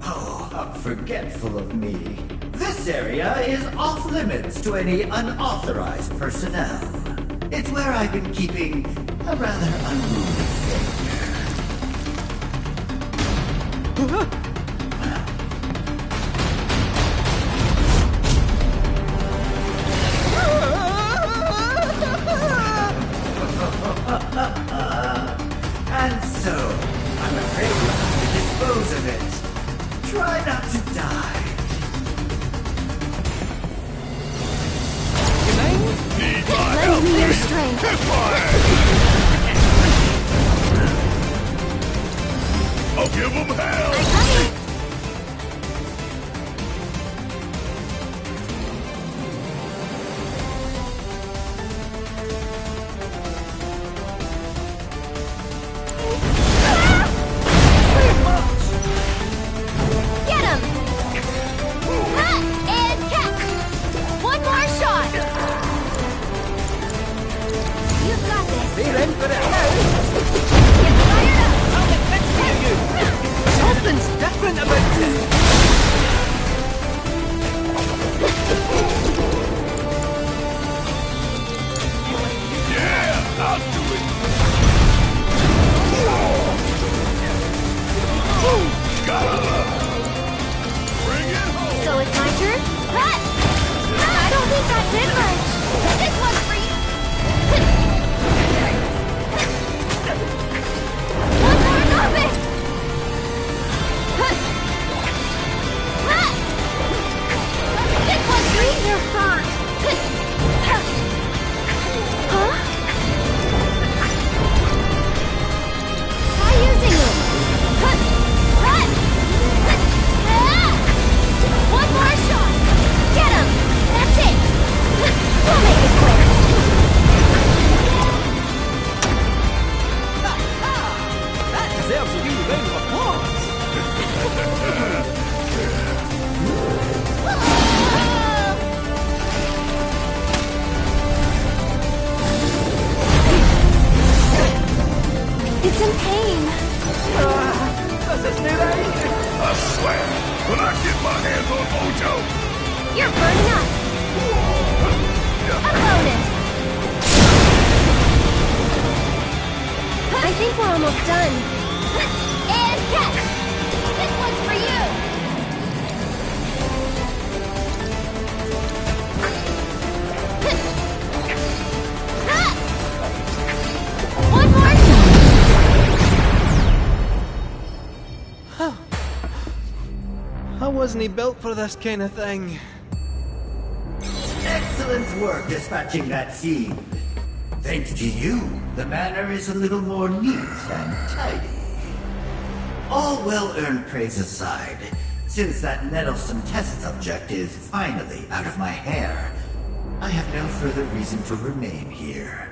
Oh, how forgetful of me. This area is off limits to any unauthorized personnel. It's where I've been keeping a rather unruly figure. Try not to die. Lend me your strength. I'll give him hell! Get him! And catch! One more shot! You've got this. They're in for it now. Get fired up! I'll get fixed for you. Something's different about this. Yeah, I'll do it! Gotta love it! Bring it home! So it's my turn? Cut! I don't think that did much. This one's for you. One more novice! This one's for you. You're hurt. Huh? Try using it. One more shot! Get him! That's it! We'll make it quick! That deserves a wee round of applause! It's in pain. Does this do right? I swear, when I get my hands on Mojo... You're burning up! A bonus! I think we're almost done. And catch! This one's for you! One more shot! How wasn't he built for this kind of thing? Excellent work dispatching that fiend. Thanks to you, the manor is a little more neat and tidy. All well-earned praise aside, since that meddlesome test subject is finally out of my hair, I have no further reason to remain here.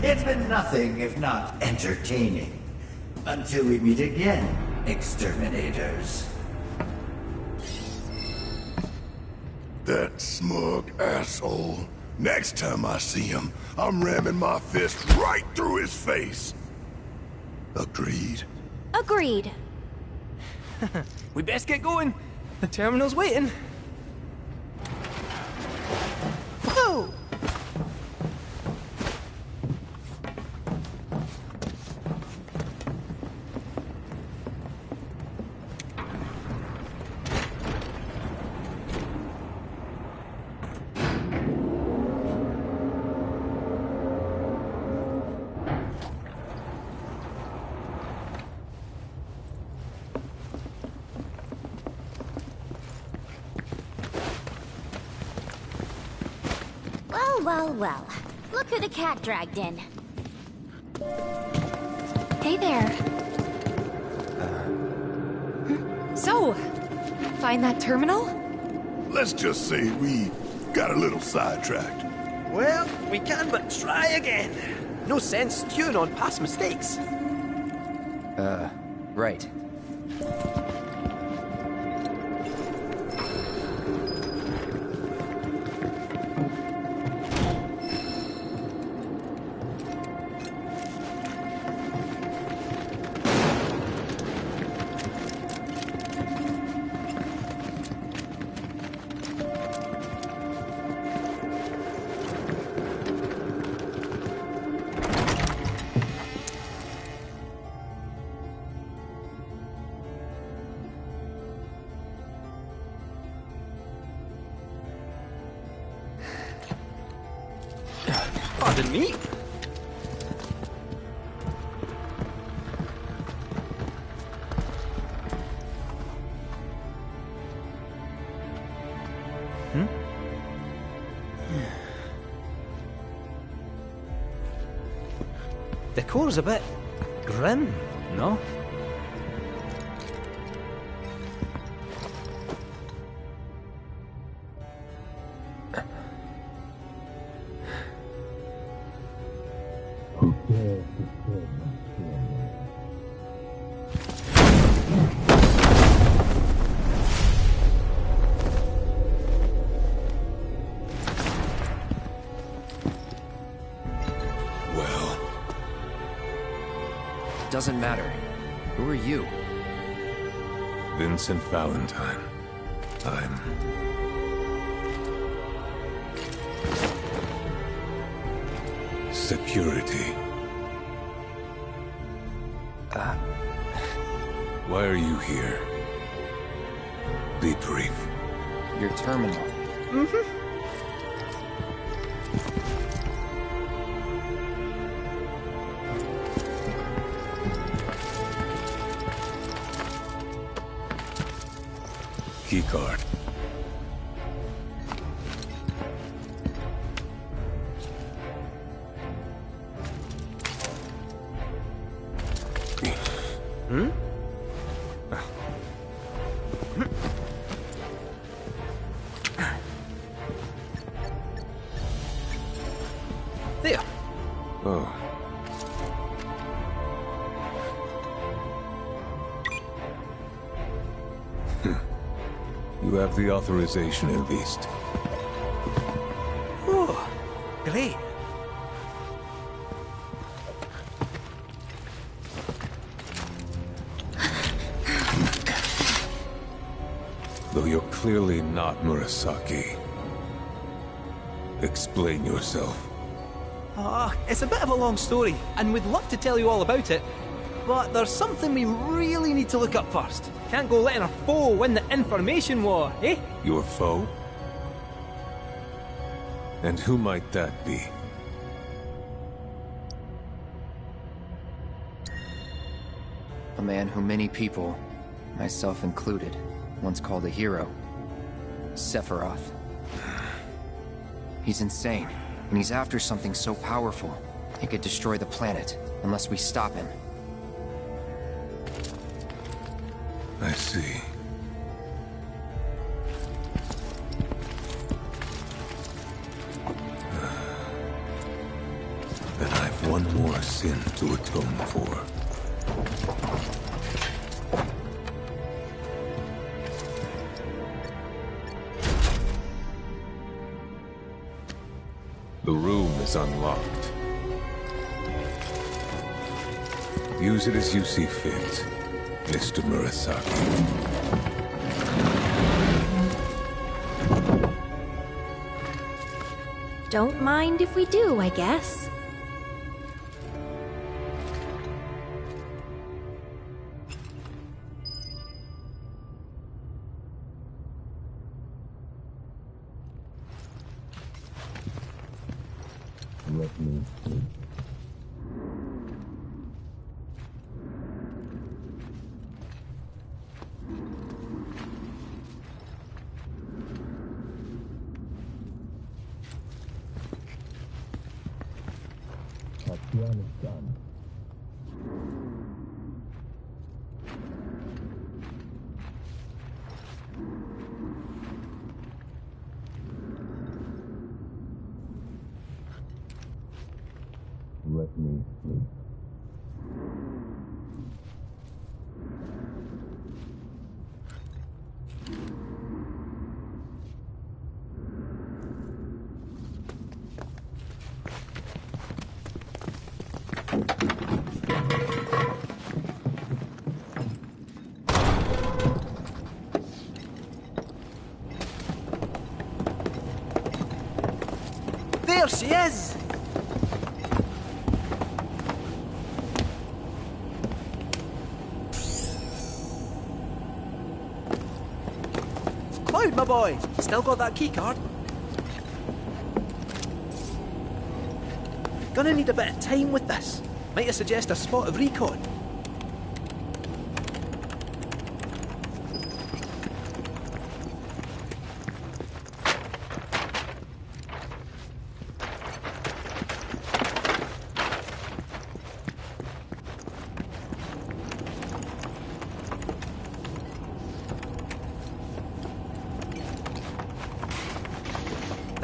It's been nothing if not entertaining. Until we meet again, exterminators. That smug asshole. Next time I see him, I'm ramming my fist right through his face. Agreed? Agreed. We best get going. The terminal's waiting. Whoa! Well. Look who the cat dragged in. Hey there. So, find that terminal? Let's just say we got a little sidetracked. Well, we can but try again. No sense stewing on past mistakes. Right. Pardon me? Decor's a bit grim, no? Doesn't matter. Who are you? Vincent Valentine. I'm... security. Why are you here? Be brief. Your terminal. Keycard. There. Oh. You have the authorization at least. Oh, great. Though you're clearly not Murasaki. Explain yourself. It's a bit of a long story, and we'd love to tell you all about it. But there's something we really need to look up first. Can't go letting our foe win the information war, eh? Your foe? And who might that be? A man who many people, myself included, once called a hero. Sephiroth. He's insane, and he's after something so powerful, it could destroy the planet, unless we stop him. I see. Then I've one more sin to atone for. The room is unlocked. Use it as you see fit, Mr. Murasaki. Don't mind if we do, I guess. Let me see. Afghanistan. Let me sleep. There she is! Cloud, my boy! Still got that keycard? Gonna need a bit of time with this. Might I suggest a spot of recon?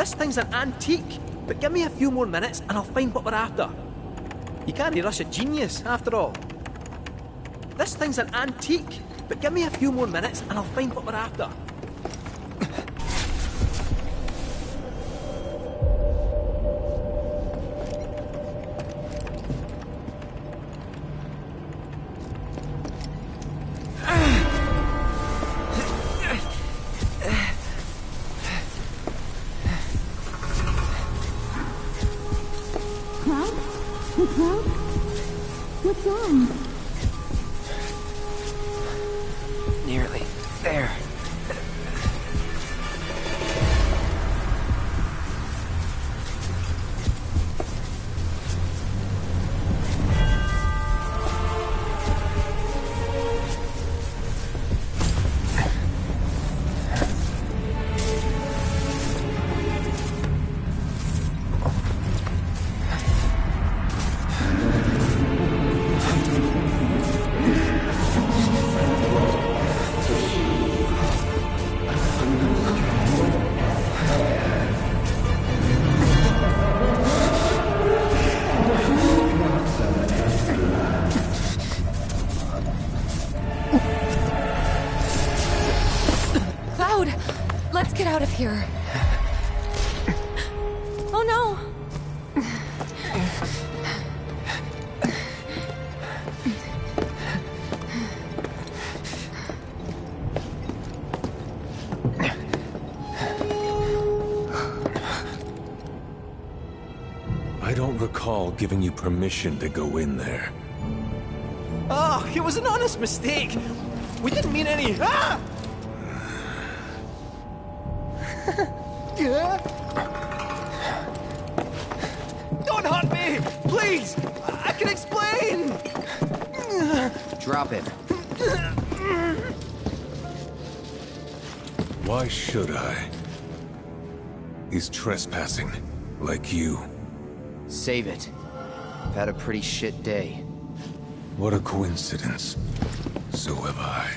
This thing's an antique, but give me a few more minutes and I'll find what we're after. You can't rush a genius, after all. This thing's an antique, but give me a few more minutes and I'll find what we're after. What's wrong? Nearly there. Let's get out of here. Oh no! I don't recall giving you permission to go in there. Oh, it was an honest mistake. We didn't mean any... Ah! Don't hurt me! Please! I can explain! Drop it. Why should I? He's trespassing, like you. Save it. I've had a pretty shit day. What a coincidence. So have I.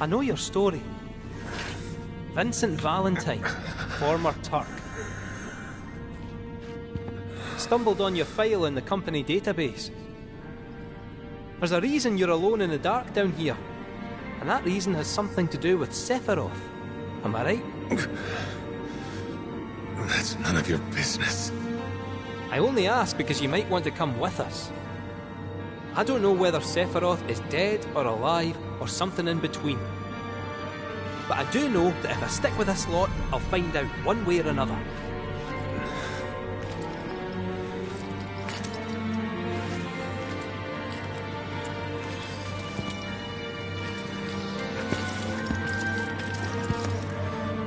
I know your story. Vincent Valentine, former Turk. Stumbled on your file in the company database. There's a reason you're alone in the dark down here, and that reason has something to do with Sephiroth. Am I right? That's none of your business. I only ask because you might want to come with us. I don't know whether Sephiroth is dead or alive or something in between. But I do know that if I stick with this lot, I'll find out one way or another.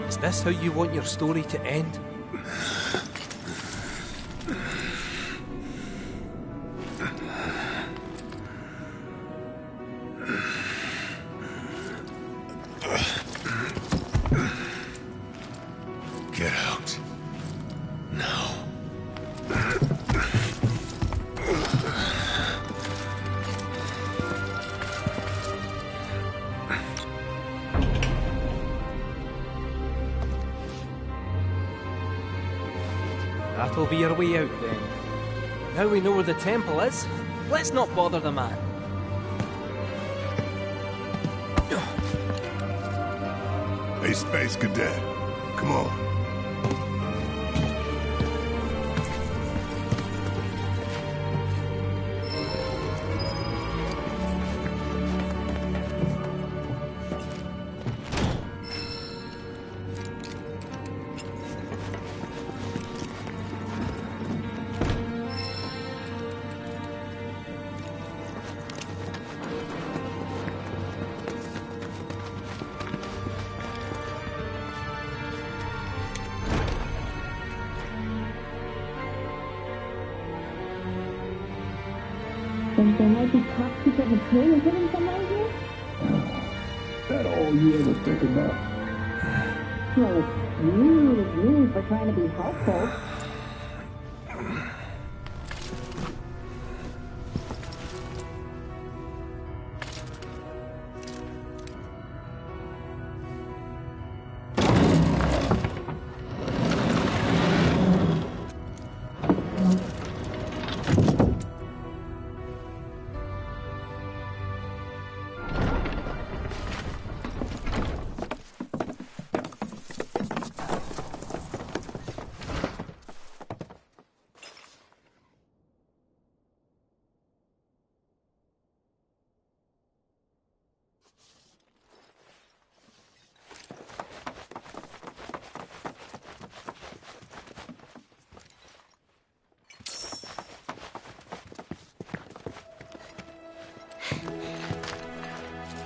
Is this how you want your story to end? Get out. Now. That'll be our way out then. Now we know where the temple is, let's not bother the man. Hey, Space Cadet. Come on. Think there might be top secret material hidden somewhere here? That all you ever think about? Well, it's you for trying to be helpful.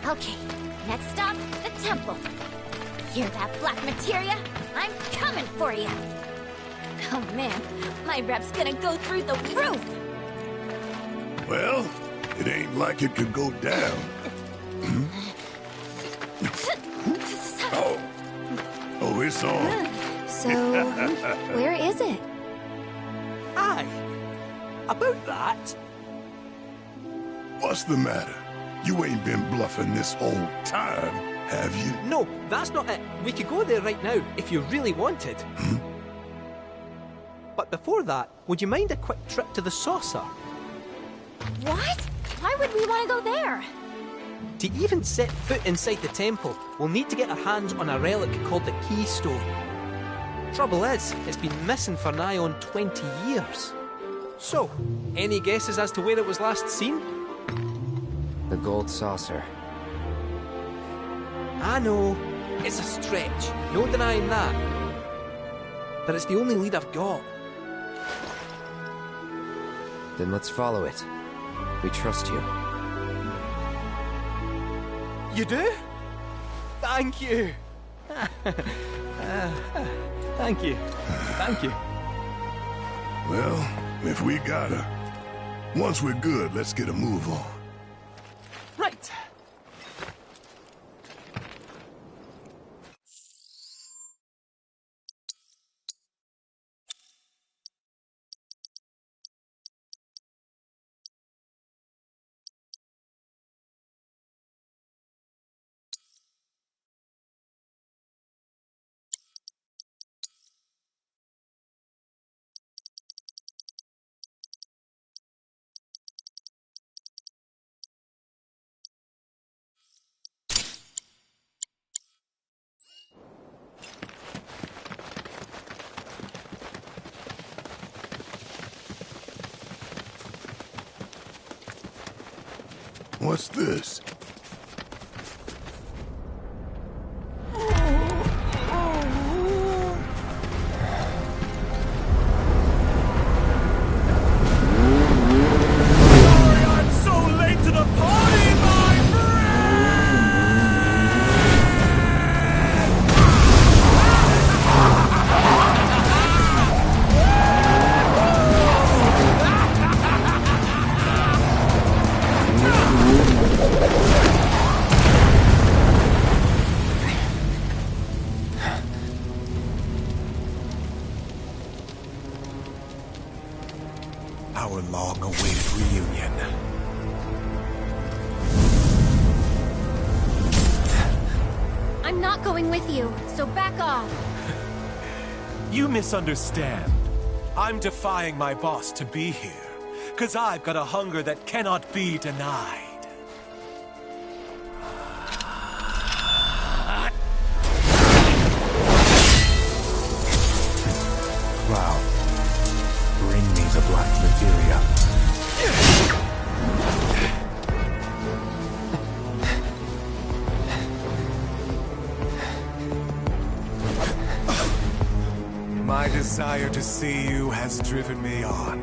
Okay, next stop, the temple. Hear that black materia? I'm coming for you. Oh man, my rep's gonna go through the roof. Well, it ain't like it could go down. Oh, it's on. So, where is it? Aye, about that. What's the matter? You ain't been bluffing this whole time, have you? No, that's not it. We could go there right now if you really wanted. But before that, would you mind a quick trip to the saucer? What? Why would we want to go there? To even set foot inside the temple, we'll need to get our hands on a relic called the Keystone. Trouble is, it's been missing for nigh on 20 years. So, any guesses as to where it was last seen? The gold saucer. I know, it's a stretch, no denying that. But it's the only lead I've got. Then let's follow it. We trust you. You do? Thank you. Thank you. Thank you. Well, if we gotta. Once we're good, let's get a move on. Right. What's this? Our long-awaited reunion. I'm not going with you, so back off. You misunderstand. I'm defying my boss to be here, 'cause I've got a hunger that cannot be denied. Cloud, bring me the black materia. My desire to see you has driven me on.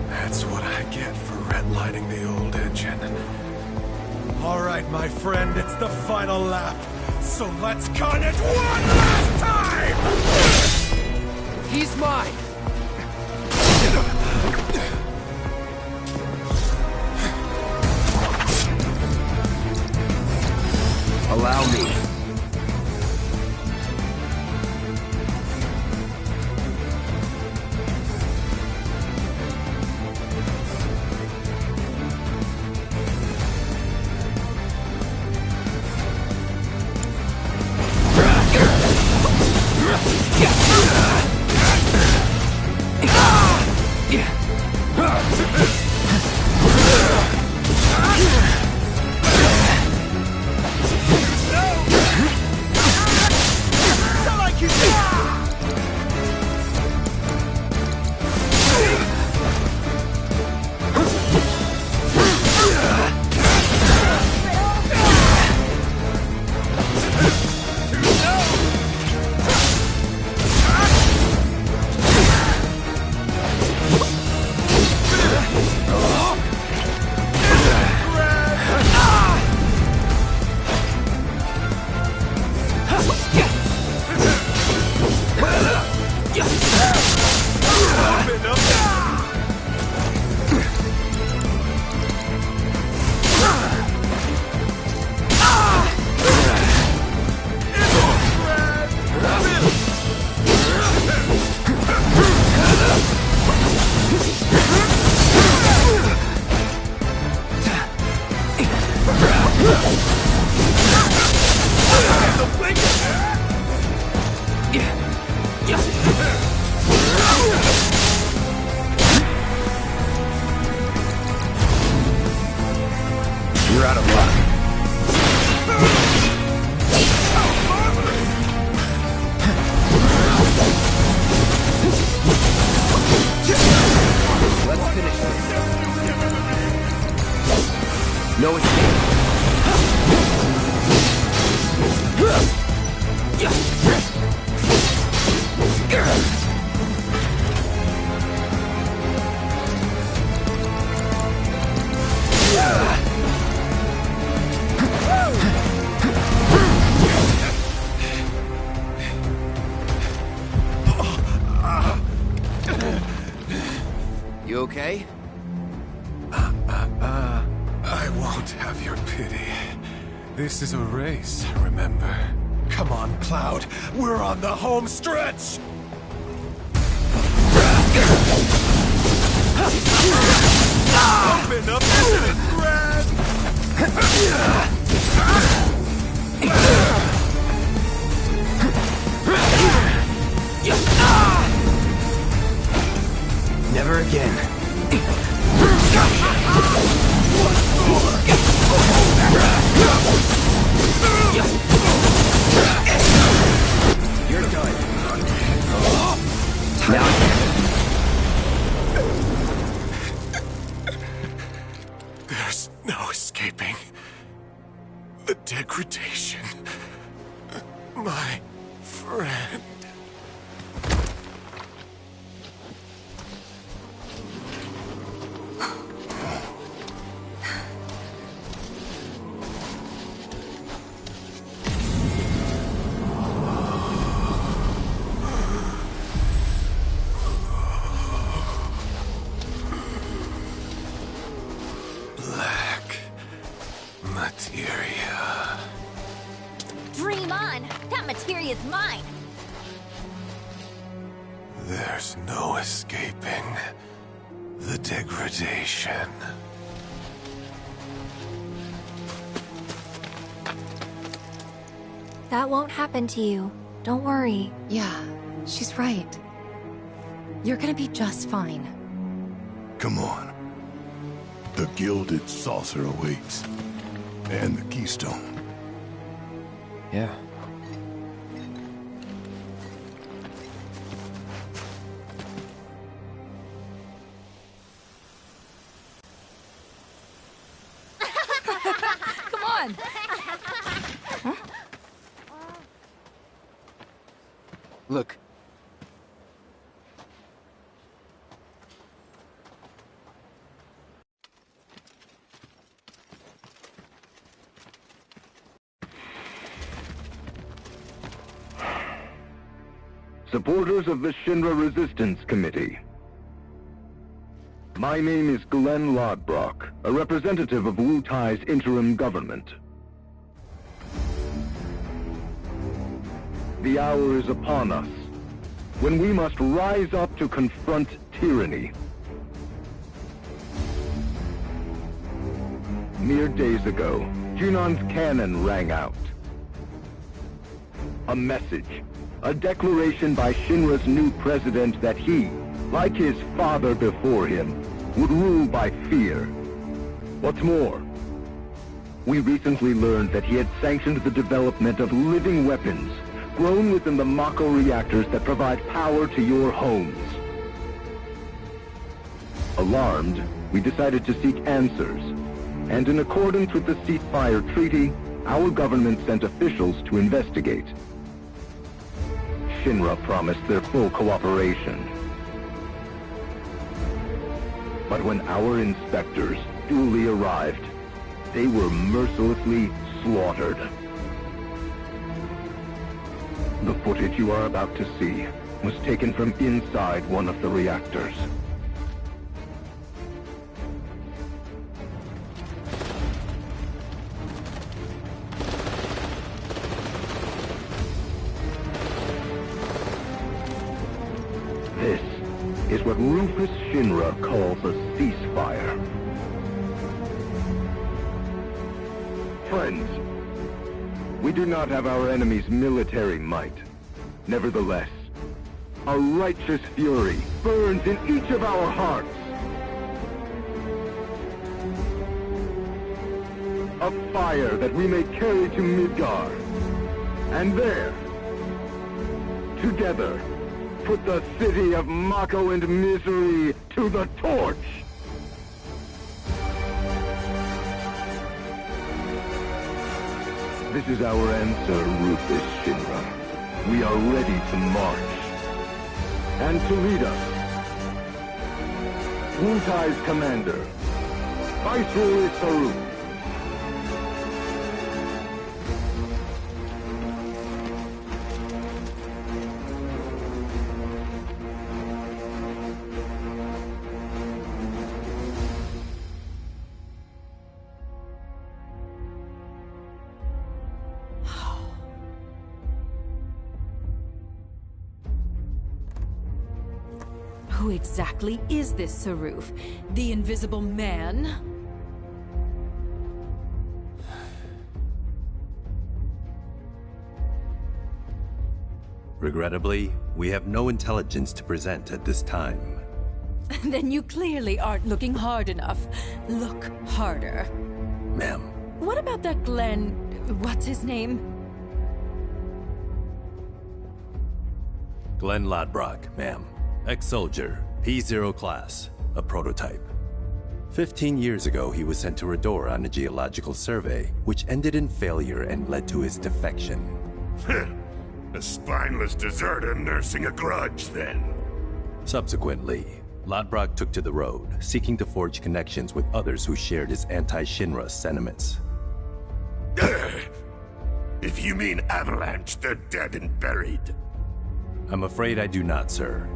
That's what I get for redlining the old engine. All right, my friend, it's the final lap. So let's cut it one last time! He's mine! Allow me. You're out of luck. Let's finish this. No escape. You okay? I won't have your pity. This is a race, remember? Come on, Cloud. We're on the home stretch! Open up, isn't it, Brad? Never again. You're done. Now. The degradation. My friend. Materia. Dream on! That materia's mine! There's no escaping the degradation. That won't happen to you. Don't worry. Yeah, she's right. You're gonna be just fine. Come on. The gilded saucer awaits. And the keystone. Yeah. Come on! Huh? Look. Supporters of the Shinra Resistance Committee. My name is Glenn Lodbrok, a representative of Wutai's interim government. The hour is upon us, when we must rise up to confront tyranny. Mere days ago, Junon's cannon rang out. A message. A declaration by Shinra's new president that he, like his father before him, would rule by fear. What's more, we recently learned that he had sanctioned the development of living weapons grown within the Mako reactors that provide power to your homes. Alarmed, we decided to seek answers, and in accordance with the ceasefire treaty, our government sent officials to investigate. Shinra promised their full cooperation. But when our inspectors duly arrived, they were mercilessly slaughtered. The footage you are about to see was taken from inside one of the reactors. This is what Rufus Shinra calls a ceasefire. Friends, we do not have our enemy's military might. Nevertheless, a righteous fury burns in each of our hearts. A fire that we may carry to Midgar. And there, together, put the city of Mako and misery to the torch! This is our answer, Rufus Shinra. We are ready to march. And to lead us, Wutai's commander, Viceroy Saru. Who exactly is this Saruf? The Invisible Man? Regrettably, we have no intelligence to present at this time. Then you clearly aren't looking hard enough. Look harder. Ma'am. What about that Glenn... what's his name? Glenn Lodbrok, ma'am. Ex-soldier, P0 class, a prototype. 15 years ago, he was sent to Redor on a geological survey, which ended in failure and led to his defection. A spineless deserter nursing a grudge, then. Subsequently, Lodbrok took to the road, seeking to forge connections with others who shared his anti-Shinra sentiments. If you mean Avalanche, they're dead and buried. I'm afraid I do not, sir.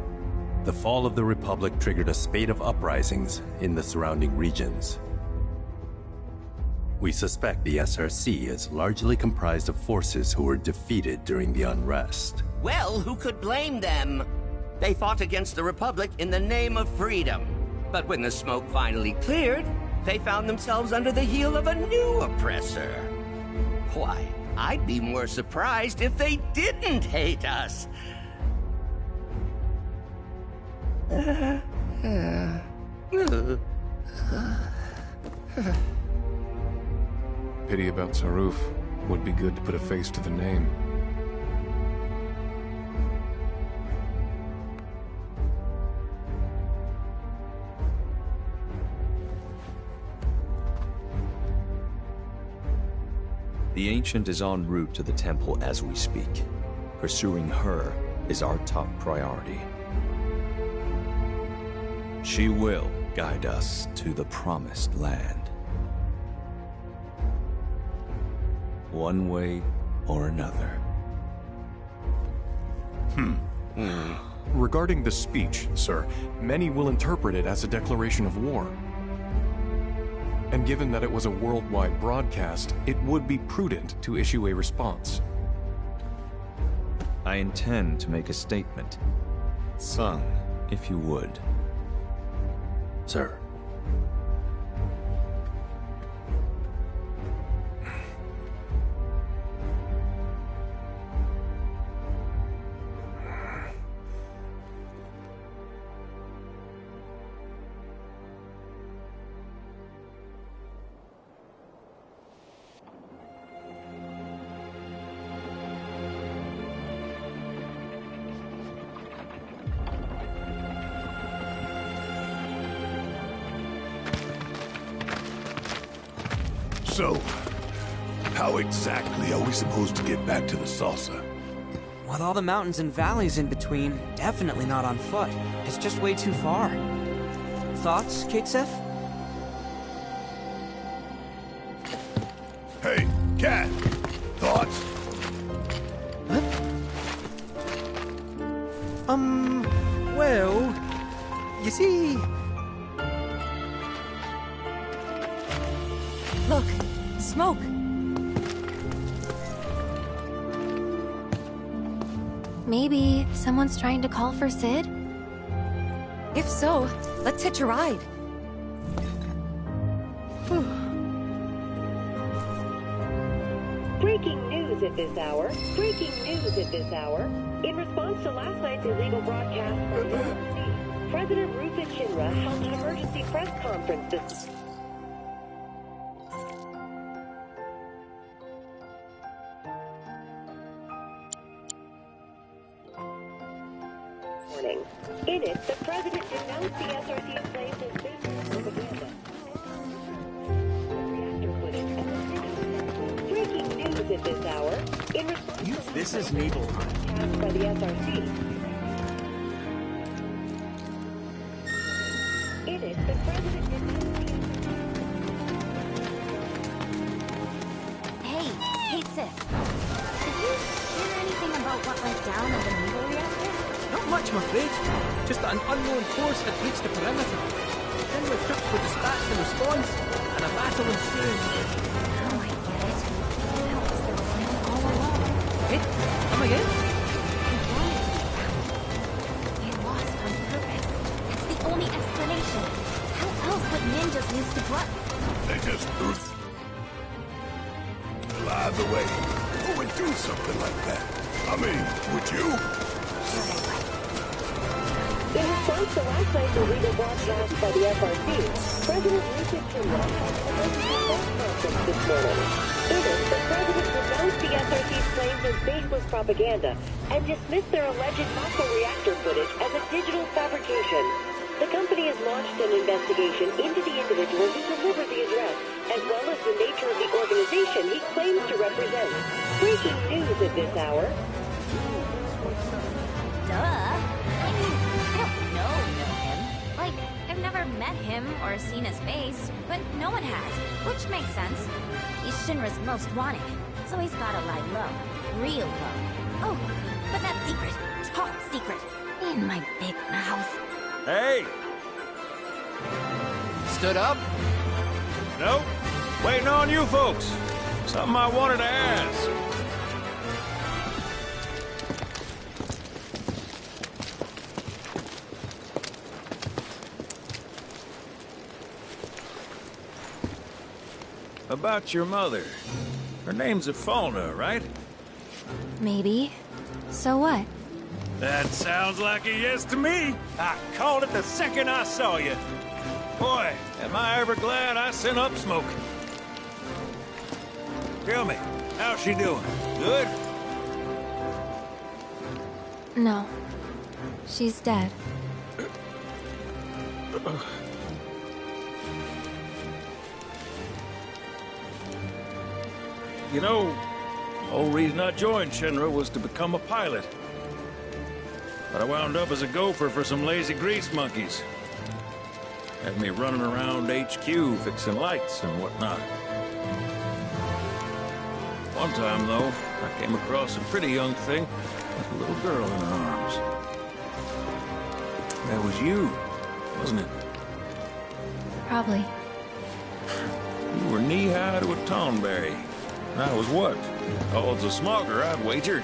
The fall of the Republic triggered a spate of uprisings in the surrounding regions. We suspect the SRC is largely comprised of forces who were defeated during the unrest. Well, who could blame them? They fought against the Republic in the name of freedom. But when the smoke finally cleared, they found themselves under the heel of a new oppressor. Why, I'd be more surprised if they didn't hate us. Pity about Saruf. Would be good to put a face to the name. The Ancient is en route to the temple as we speak. Pursuing her is our top priority. She will guide us to the promised land. One way or another. Regarding the speech, sir, many will interpret it as a declaration of war. And given that it was a worldwide broadcast, it would be prudent to issue a response. I intend to make a statement. Sung, if you would. Sir. So, how exactly are we supposed to get back to the saucer? With all the mountains and valleys in between, definitely not on foot. It's just way too far. Thoughts, Kate-Sif? Hey, Cat! Thoughts? Well, you see... Look, smoke. Maybe someone's trying to call for Sid? If so, let's hitch a ride. Breaking news at this hour. Breaking news at this hour. In response to last night's illegal broadcast from the SRC, President Rufus Shinra held an emergency press conference this morning. In it, the president denounced the SRC's claims as baseless propaganda. Breaking news at this hour. In response to This is Naval broadcast by the SRC. In it, the president Hey, Sif. Did you hear anything about what went down at the needle reactor? Not much, I'm afraid. Just that an unknown force had breached the perimeter. Shinra troops were dispatched in response, and a battle ensued. Oh, I get it. That was the plan all along. Hey, come again? They lost on purpose. That's the only explanation. How else would ninjas use to blood? They just threw... Well, either way, who would do something like that? I mean, would you? In response to last night's illegal broadcast by the FRC, President Rufus Shinra held an emergency press conference this morning. In it, the president denounced the SRC's claims as baseless propaganda and dismissed their alleged muscle reactor footage as a digital fabrication. The company has launched an investigation into the individual who delivered the address, as well as the nature of the organization he claims to represent. Breaking news at this hour. Duh. I mean, I don't know him. Like, I've never met him or seen his face, but no one has, which makes sense. He's Shinra's most wanted, so he's gotta lie low. Real low. Oh, but that secret, top secret, in my big mouth. Hey! Stood up? Nope. Waiting on you folks. Something I wanted to ask. About your mother. Her name's Ifalna, right? Maybe. So what? That sounds like a yes to me. I called it the second I saw you. Boy, am I ever glad I sent up smoke. Tell me, how's she doing? Good? No. She's dead. You know, the whole reason I joined Shinra was to become a pilot. But I wound up as a gopher for some lazy grease monkeys. Had me running around HQ fixing lights and whatnot. One time, though, I came across a pretty young thing with a little girl in her arms. That was you, wasn't it? Probably. You were knee-high to a tonberry. And I was what? Oh, it's a smogger, I'd wager.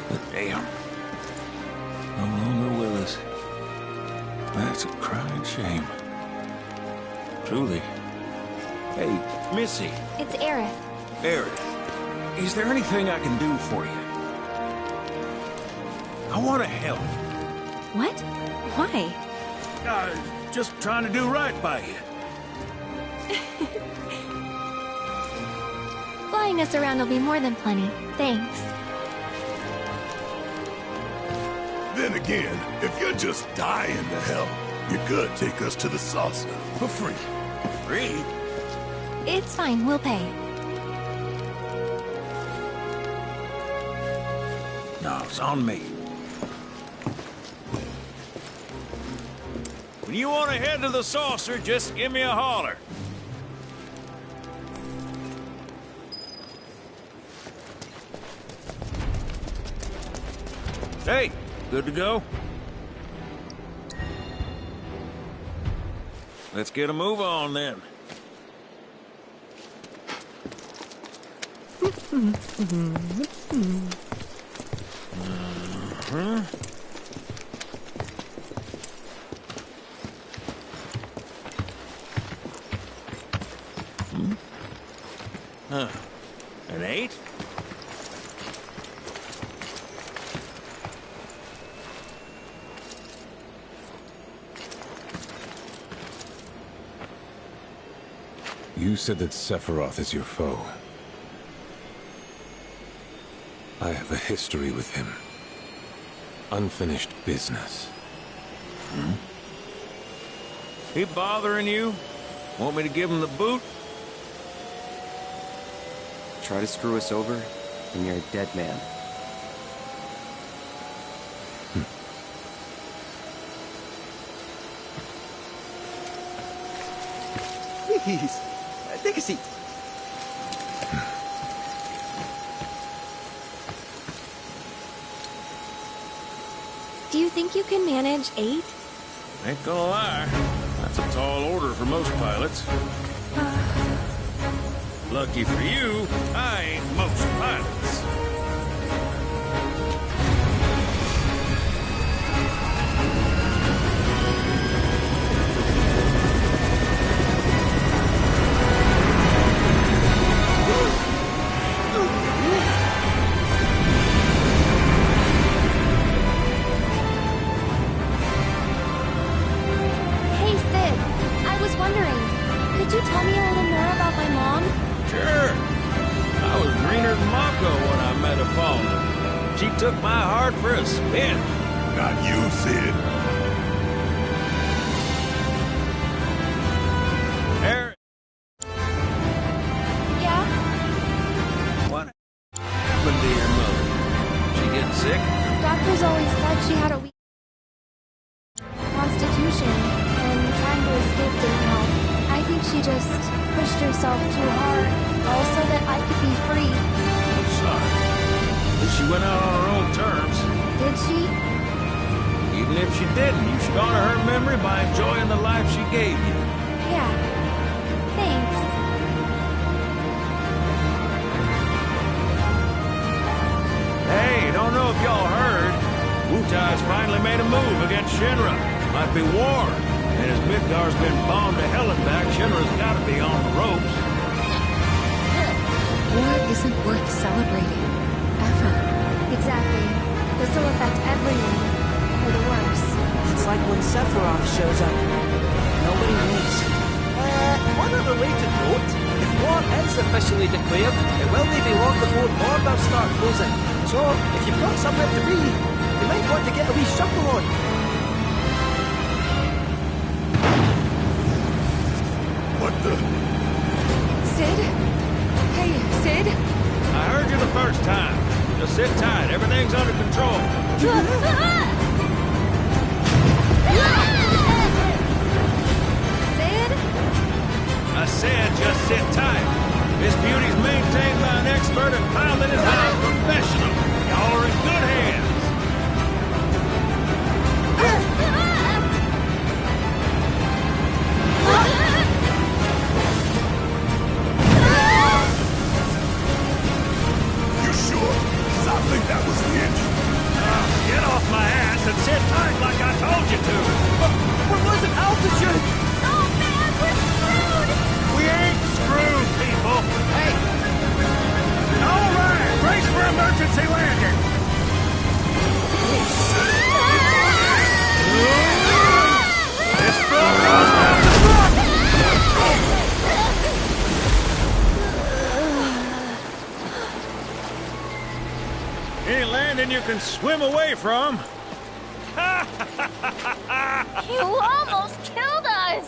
But damn. No longer with us. That's a crying shame. Truly. Hey, Missy. It's Aerith. Aerith, is there anything I can do for you? I want to help. What? Why? Just trying to do right by you. Flying us around will be more than plenty. Thanks. Then again, if you're just dying to help, you could take us to the saucer for free. Free? It's fine, we'll pay. No, it's on me. When you want to head to the saucer, just give me a holler. Hey, good to go? Let's get a move on then. Huh. An 8? You said that Sephiroth is your foe. I have a history with him. Unfinished business. Hmm? He bothering you? Want me to give him the boot? Try to screw us over, and you're a dead man. Please, take a seat. Do you think you can manage 8? Ain't gonna lie, that's a tall order for most pilots. Lucky for you, I ain't most pilots. Hey, Sid. I was wondering, could you tell me a little more about my mom? Sure. I She took my heart for a spin. Not you, Sid. Yeah? What happened to your mother? She get sick? Doctors always said she had a weak constitution, and trying to escape didn't help. I think she just pushed herself too hard, all so that I could be free. I'm sorry. But she went out on her own terms. Did she? Even if she didn't, you should honor her memory by enjoying the life she gave you. Yeah. Thanks. Hey, don't know if y'all heard. Wutai's finally made a move against Shinra. Might be war. And as Midgar's been bombed to hell and back, Shinra's gotta be on the ropes. War isn't worth celebrating. Ever. Exactly. This will affect everyone. For the worse. It's like when Sephiroth shows up. Nobody wins. On a related note, if war is officially declared, it will be long before borders start closing. So, if you've got somewhere to be, you might want to get a wee shuffle on. What the? Sid? Hey, Sid? I heard you the first time. Just sit tight. Everything's under control. Sid? I said just sit tight. This beauty's maintained by an expert and piloted by a professional. Y'all are in good hands. You sure? 'Cause I think that was the engine. Get off my ass and sit tight like I told you to. We're losing altitude! Oh man, we're screwed! We ain't screwed, people. Hey. All right, brace for emergency landing. This front goes down to front. Any landing you can swim away from. You almost killed us!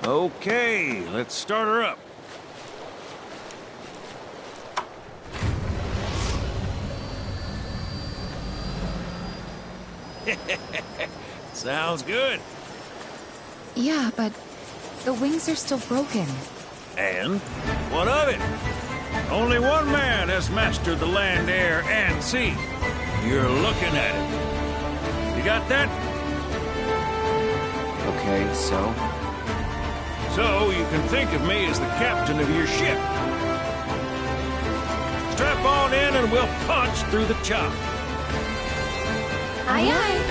Okay, let's start her up. Sounds good. Yeah, but the wings are still broken. And? What of it? Only one man has mastered the land, air, and sea. You're looking at it. You got that? Okay, so? So you can think of me as the captain of your ship. Strap on in and we'll punch through the chop. Aye, aye.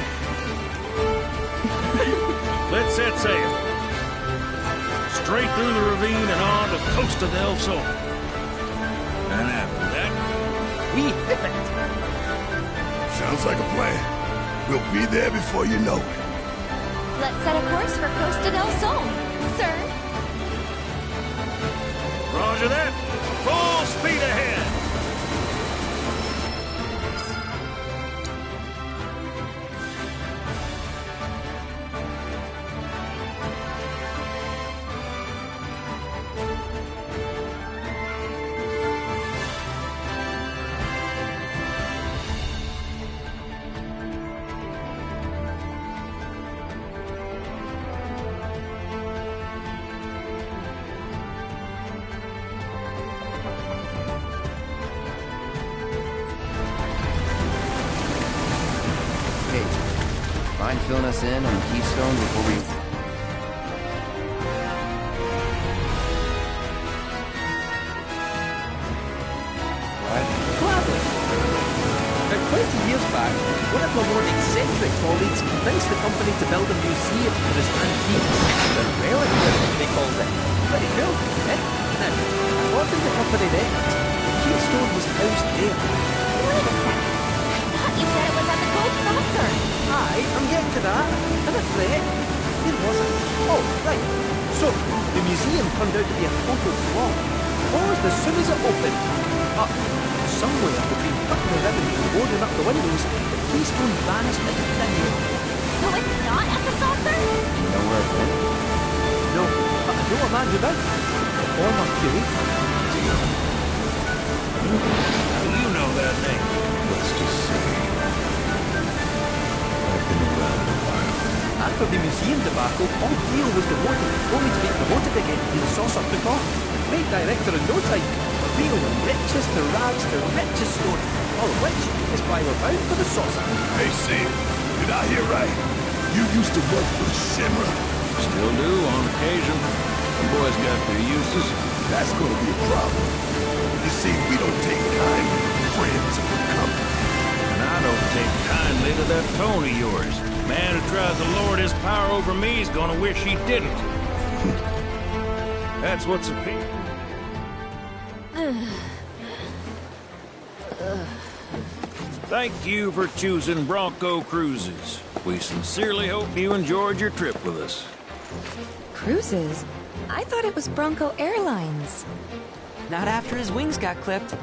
Let's set sail. Straight through the ravine and on to Costa del Sol. And after that, we hit it. Sounds like a plan. We'll be there before you know it. Let's set a course for Costa del Sol, sir. Roger that. Full speed ahead. mind filling us in on the Keystone before we... Gladly. About 20 years back, one of my more eccentric colleagues convinced the company to build a museum for his antiques. The relics, they called it. Pretty cool, eh? Now, according to company records, the Keystone was housed there. Wait a second. I thought you said it was at the Gold Saucer. Aye, I'm getting to that. I'm afraid. Where was it? Oh, right. So, the museum turned out to be a total flop. Closed as soon as it opened. But somewhere between cutting the ribbons and boarding up the windows, the Keystone vanished into thin air. So it's not at the saucer? You know where it's been? No, but I know a man who does. A former curator. How do you know that name? Let's just say I've been around a while. After the museum debacle, all Theo was demoted, only to be promoted again when the saucer took off. Made director in no time. Theo went riches to rags to riches stone. All of which is why we're bound for the saucer. Hey, Sid, did I hear right? You used to work for Shinra? Still do, on occasion. The boys got their uses. That's gonna be a problem. You see, we don't take kindly to friends of the company. And I don't take kindly to that tone of yours. Man who tries to lord his power over me is gonna wish he didn't. That's what's appealing. Thank you for choosing Bronco Cruises. We sincerely hope you enjoyed your trip with us. Cruises? I thought it was Bronco Airlines. Not after his wings got clipped.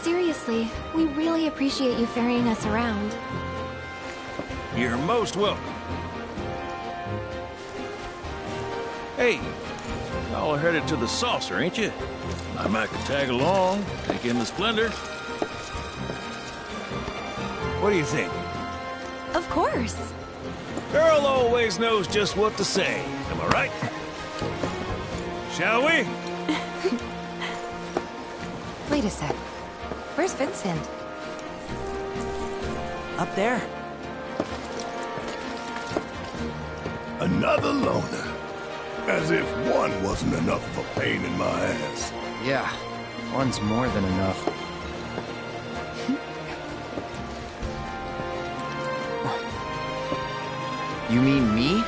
Seriously, we really appreciate you ferrying us around. You're most welcome. Hey, y'all are headed to the saucer, ain't you? I might could tag along, take in the splendor. What do you think? Of course. Girl always knows just what to say. Am I right? Shall we? Wait a sec. Where's Vincent? Up there. Another loner. As if one wasn't enough of a pain in my ass. Yeah, one's more than enough. You mean me?